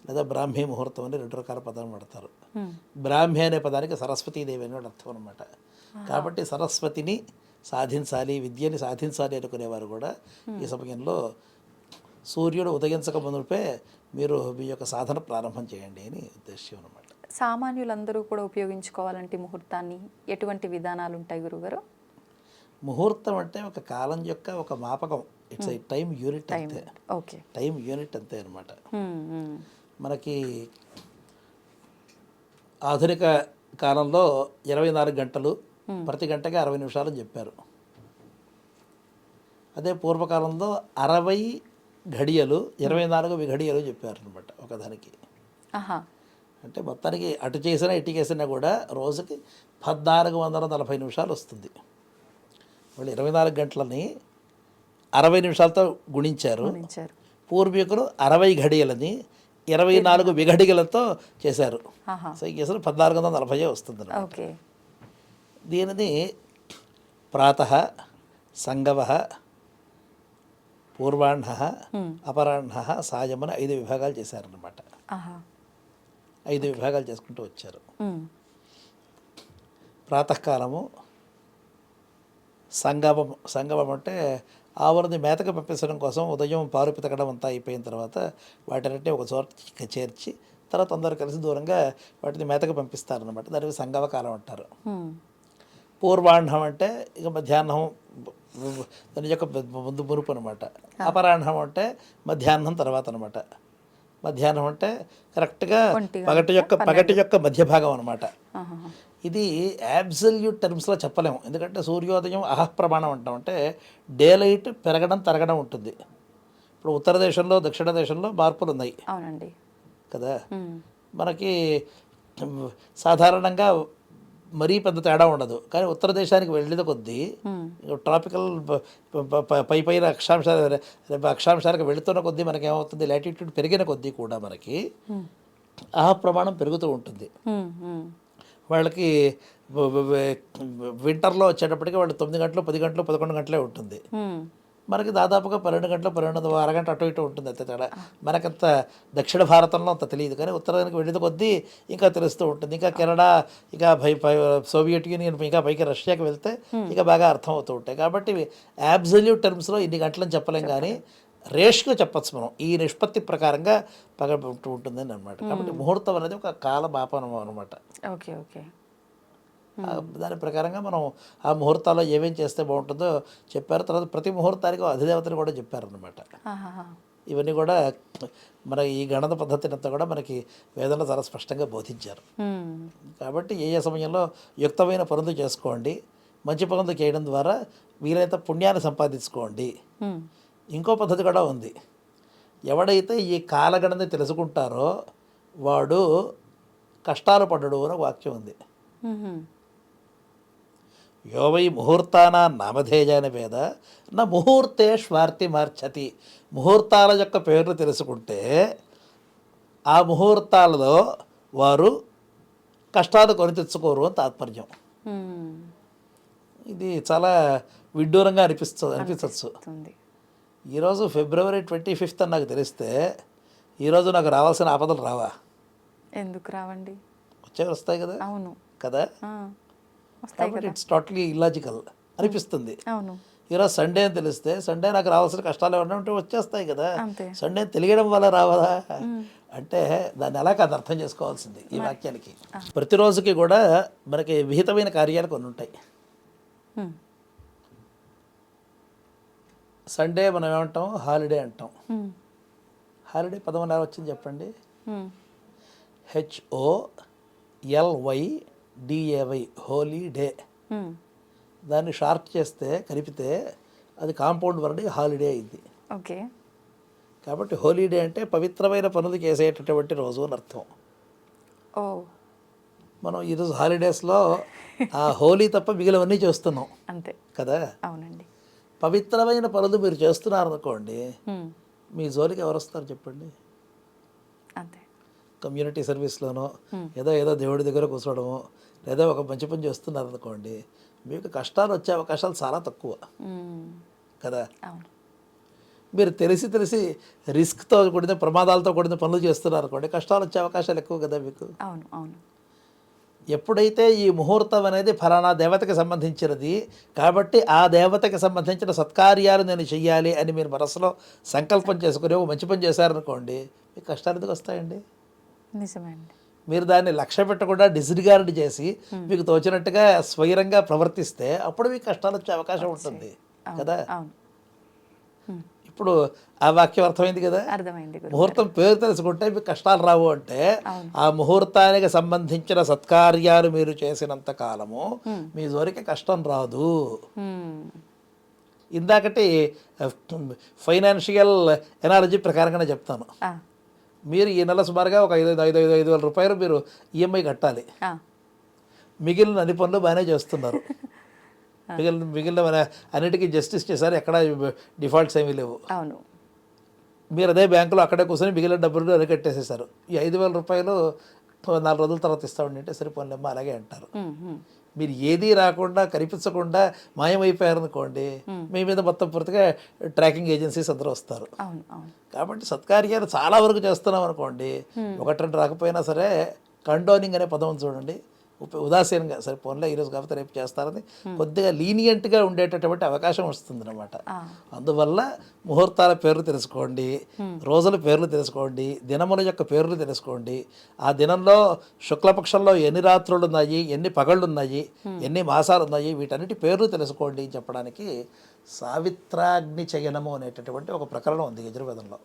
లేదా బ్రాహ్మీ ముహూర్తం అని 2 రకాల పదాలు వాడతారు. బ్రాహ్మి అనే పదానికి సరస్వతీదేవి అని అర్థం అనమాట. కాబట్టి సరస్వతిని సాధించాలి, విద్యని సాధించాలి అనుకునేవారు కూడా ఈ సమయంలో సూర్యుడు ఉదయించక మునుపే మీరు మీ యొక్క సాధన ప్రారంభం చేయండి అని ఉద్దేశ్యం అనమాట. సామాన్యులందరూ కూడా ఉపయోగించుకోవాలంటే ముహూర్తాన్ని ఎటువంటి విధానాలు ఉంటాయి గురుగారు? ముహూర్తం అంటే ఒక కాలం యొక్క ఒక మాపకం. ఇట్స్ ఏ టైం యూనిట్ అంతే. టైం యూనిట్ అంతే అనమాట. మనకి ఆధునిక కాలంలో 24 గంటలు, ప్రతి గంటకి 60 నిమిషాలు అని చెప్పారు. అదే పూర్వకాలంలో 60 ఘడియలు 24 ఘడియలు చెప్పారు అనమాట ఒకదానికి. అంటే మొత్తానికి అటు చేసినా ఇటు చేసినా కూడా రోజుకి 1440 నిమిషాలు వస్తుంది. వాళ్ళు 24 గంటలని 60 నిమిషాలతో గుణించారు. పూర్వీకులు 60 ఘడియలని 24 విఘడియలతో చేశారు. సో ఈ కేసులో 1440 వస్తుంది. దీనిని ప్రాతః, సంగవ, పూర్వాహ్న, అపరాహ్న, సాయం అని 5 విభాగాలు చేశారన్నమాట. 5 విభాగాలు చేసుకుంటూ వచ్చారు. ప్రాతకాలము సంగమం అంటే ఆవులని మేతకు పంపించడం కోసం ఉదయం పాలు పితకడం అంతా అయిపోయిన తర్వాత వాటిని ఒక చోట చేర్చి తర్వాత అందరూ కలిసి దూరంగా వాటిని మేతకు పంపిస్తారనమాట. దానికి సంగమ కాలం అంటారు. పూర్వాహ్నం అంటే ఇక మధ్యాహ్నం దాని యొక్క ముందు మురుపు అనమాట. అపరాహ్నం అంటే మధ్యాహ్నం తర్వాత అనమాట. మధ్యాహ్నం అంటే కరెక్ట్గా పగటి యొక్క మధ్య భాగం అనమాట. ఇది యాబ్సల్యూట్ టర్మ్స్లో చెప్పలేము, ఎందుకంటే సూర్యోదయం అహప్రమాణం అంటాం. అంటే డే లైట్ పెరగడం తరగడం ఉంటుంది. ఇప్పుడు ఉత్తర దేశంలో దక్షిణ దేశంలో మార్పులు ఉన్నాయి కదా. మనకి సాధారణంగా మరీ పెద్ద తేడా ఉండదు, కానీ ఉత్తర దేశానికి వెళ్ళిన కొద్దీ ట్రాపికల్ పైన అక్షాంశాలకు వెళుతున్న కొద్దీ మనకి ఏమవుతుంది, లాటిట్యూడ్ పెరిగిన కొద్దీ కూడా మనకి ఆ ప్రమాణం పెరుగుతూ ఉంటుంది. వాళ్ళకి వింటర్లో వచ్చేటప్పటికి వాళ్ళు 9 గంటలు 10 గంటలు 11 గంటలే ఉంటుంది. మనకి దాదాపుగా 12 గంటలు 12 అరగంట అటు ఇటు ఉంటుంది అంతే తేడా. మనకంత దక్షిణ భారతంలో అంత తెలియదు, కానీ ఉత్తరానికి వెళ్ళిన కొద్దీ ఇంకా తెలుస్తూ ఉంటుంది. ఇంకా కెనడా, ఇంకా సోవియట్ యూనియన్, ఇంకా పైకి రష్యాకి వెళ్తే ఇంకా బాగా అర్థం అవుతూ ఉంటాయి. కాబట్టి యాబ్సల్యూట్ టర్మ్స్లో ఇన్ని గంటలని చెప్పలేం, కానీ రేష్గా చెప్పచ్చు మనం, ఈ నిష్పత్తి ప్రకారంగా పగబెట్టు ఉంటుందని అనమాట. కాబట్టి ముహూర్తం అనేది ఒక కాల మాపనం అనమాట. Okay okay. దాని ప్రకారంగా మనం ఆ ముహూర్తాల్లో ఏమేం చేస్తే బాగుంటుందో చెప్పారు. తర్వాత ప్రతి ముహూర్తానికి అధిదేవతని కూడా చెప్పారనమాట. ఇవన్నీ కూడా మన ఈ గణన పద్ధతిని అంతా కూడా మనకి వేదంలో చాలా స్పష్టంగా బోధించారు. కాబట్టి ఏ సమయంలో యుక్తమైన పనులు చేసుకోండి, మంచి పనులు చేయడం ద్వారా వీలైనంత పుణ్యాన్ని సంపాదించుకోండి. ఇంకో పద్ధతి కూడా ఉంది. ఎవడైతే ఈ కాలగణని తెలుసుకుంటారో వాడు కష్టాలు పడ్డడు అని ఒక వాక్యం ఉంది. యోవై ముహూర్తాన నామధేయాని వేద నా ముహూర్తే స్వార్థి మార్చతి. ముహూర్తాల యొక్క పేర్లు తెలుసుకుంటే ఆ ముహూర్తాలలో వారు కష్టాలు కొని తెచ్చుకోరు అని తాత్పర్యం. ఇది చాలా విడ్డూరంగా అనిపించవచ్చు. ఈరోజు February 25th అని నాకు తెలిస్తే ఈరోజు నాకు రావాల్సిన ఆపదలు రావా? ఎందుకు రావండి? వస్తాయి కదా. అవును కదా. కాబట్టి ఇట్స్ టోటలీ ఇల్లాజికల్ అనిపిస్తుంది. ఈరోజు సండే అని తెలిస్తే సండే నాకు రావాల్సిన కష్టాలు ఏమన్నా ఉంటే వచ్చేస్తాయి కదా. సండే తెలియడం వల్ల రావదా అంటే దాన్ని ఎలా కాదు అర్థం చేసుకోవాల్సింది ఈ వాక్యానికి. ప్రతిరోజుకి కూడా మనకి విహితమైన కార్యాలు కొన్ని ఉంటాయి. సండే మనం ఏమంటాం? హాలిడే అంటాం. హాలిడే పదం ఎలా వచ్చింది చెప్పండి? HOLYDAY holy day. దాన్ని షార్ట్ చేస్తే కలిపితే అది కాంపౌండ్ వర్డ్ హాలిడే అయింది. ఓకే. కాబట్టి హోలీడే అంటే పవిత్రమైన పనులు చేసేటటువంటి రోజు అని అర్థం. మనం ఈరోజు హాలిడేస్లో ఆ హోలీ తప్ప మిగిలినవన్నీ చేస్తున్నాం అంతే కదా. అవునండి. పవిత్రమైన పనులు మీరు చేస్తున్నారు అనుకోండి, మీ జోలికి ఎవరు వస్తారు చెప్పండి? అంతే. కమ్యూనిటీ సర్వీస్లోనో ఏదో దేవుడి దగ్గర కూర్చోవడమో లేదా ఒక మంచి పని చేస్తున్నారు అనుకోండి, మీకు కష్టాలు వచ్చే అవకాశాలు చాలా తక్కువ కదా. మీరు తెలిసి రిస్క్తో కూడిన ప్రమాదాలతో కూడిన పనులు చేస్తున్నారు అనుకోండి, కష్టాలు వచ్చే అవకాశాలు ఎక్కువ కదా మీకు. అవును అవును. ఎప్పుడైతే ఈ ముహూర్తం అనేది ఫలానా దేవతకి సంబంధించినది కాబట్టి ఆ దేవతకి సంబంధించిన సత్కార్యాలు నేను చెయ్యాలి అని మీరు మనసులో సంకల్పం చేసుకుని మంచి పని చేశారనుకోండి, మీకు కష్టాలు ఎందుకు వస్తాయండి? నిజమే అండి. మీరు దాన్ని లక్ష్య పెట్టకుండా డిస్రిగార్డ్ చేసి మీకు తోచినట్టుగా స్వైరంగా ప్రవర్తిస్తే అప్పుడు మీకు కష్టాలు వచ్చే అవకాశం ఉంటుంది కదా. ఇప్పుడు ఆ వాక్యం అర్థమైంది కదా. అర్థమైంది. ముహూర్తం పేరు తెలుసుకుంటే మీకు కష్టాలు రావు అంటే ఆ ముహూర్తానికి సంబంధించిన సత్కార్యాలు మీరు చేసినంత కాలము మీ జోరికి కష్టం రాదు. ఇందాకటి ఫైనాన్షియల్ ఎనాలజీ ప్రకారంగానే చెప్తాను. మీరు ఈ నెల సుమారుగా ఒక 5,000 రూపాయలు మీరు ఈఎంఐ కట్టాలి. మిగిలిన అన్ని పనులు బాగానే చేస్తున్నారు. మిగిలిన మన అన్నిటికీ జస్టిస్ చేశారు, ఎక్కడ డిఫాల్ట్స్ ఏమీ లేవు. అవును. మీరు అదే బ్యాంకులో అక్కడే కూర్చొని మిగిలిన డబ్బులు అరకట్టేసేసారు. ఈ 5,000 రూపాయలు 4 రోజుల తర్వాత ఇస్తామండి అంటే సరిపోలేమ్మా అలాగే అంటారు. మీరు ఏదీ రాకుండా కనిపించకుండా మాయమైపోయారనుకోండి, మీ మీద మొత్తం పూర్తిగా ట్రాకింగ్ ఏజెన్సీస్ అందరూ వస్తారు. కాబట్టి సత్కార్యాలు చాలా వరకు చేస్తున్నాం అనుకోండి, 1-2 రాకపోయినా సరే కండోనింగ్ అనే పదం చూడండి, ఉదాసీనంగా సరే పోన్లే ఈరోజు కాకపోతే రేపు చేస్తారని కొద్దిగా లీనియంట్గా ఉండేటటువంటి అవకాశం వస్తుంది అనమాట. అందువల్ల ముహూర్తాల పేర్లు తెలుసుకోండి, రోజుల పేర్లు తెలుసుకోండి, దినముల యొక్క పేర్లు తెలుసుకోండి. ఆ దినంలో శుక్లపక్షంలో ఎన్ని రాత్రులు ఉన్నాయి, ఎన్ని పగళ్ళు ఉన్నాయి, ఎన్ని మాసాలు ఉన్నాయి, వీటన్నిటి పేర్లు తెలుసుకోండి చెప్పడానికి సావిత్రాగ్ని చయనము అనేటటువంటి ఒక ప్రకరణం ఉంది యజుర్వేదంలో.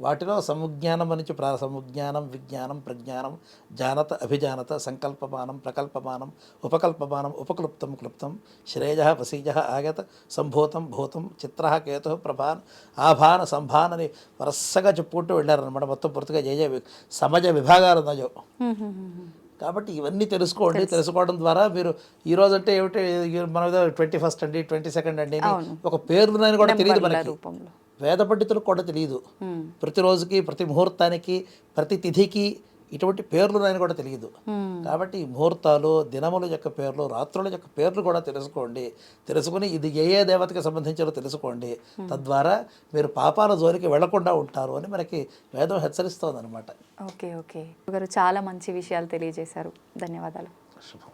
వాటిలో సముజ్ఞానం నుంచి సముజ్ఞానం, విజ్ఞానం, ప్రజ్ఞానం, జానత, అభిజానత, సంకల్పమానం, ప్రకల్పమానం, ఉపకల్పమానం, ఉపక్లుప్తం, క్లుప్తం, శ్రేయ, వసీజ, ఆగత, సంభూతం, భూతం, చిత్ర, కేతు, ప్రభాన్, ఆభాన, సంభాన్ అని వరుసగా చెప్పుకుంటూ వెళ్ళారనమాట. మొత్తం పూర్తిగా సమజ విభాగాలు ఉన్నాయో. కాబట్టి ఇవన్నీ తెలుసుకోండి. తెలుసుకోవడం ద్వారా మీరు ఈరోజు అంటే ఏమిటి, మన 21st అండి, 22nd అండి ఒక పేర్లు కూడా తెలియదు మనకి. వేద పండితులకు కూడా తెలియదు. ప్రతిరోజుకి, ప్రతి ముహూర్తానికి, ప్రతి తిథికి ఇటువంటి పేర్లు నాయని కూడా తెలియదు. కాబట్టి ముహూర్తాలు, దినముల యొక్క పేర్లు, రాత్రుల యొక్క పేర్లు కూడా తెలుసుకోండి. తెలుసుకుని ఇది ఏ దేవతకి సంబంధించాలో తెలుసుకోండి. తద్వారా మీరు పాపాల జోలికి వెళ్లకుండా ఉంటారు అని మనకి వేదం హెచ్చరిస్తోంది అనమాట. ఓకే ఓకే గారు, చాలా మంచి విషయాలు తెలియజేశారు. ధన్యవాదాలు. శుభం.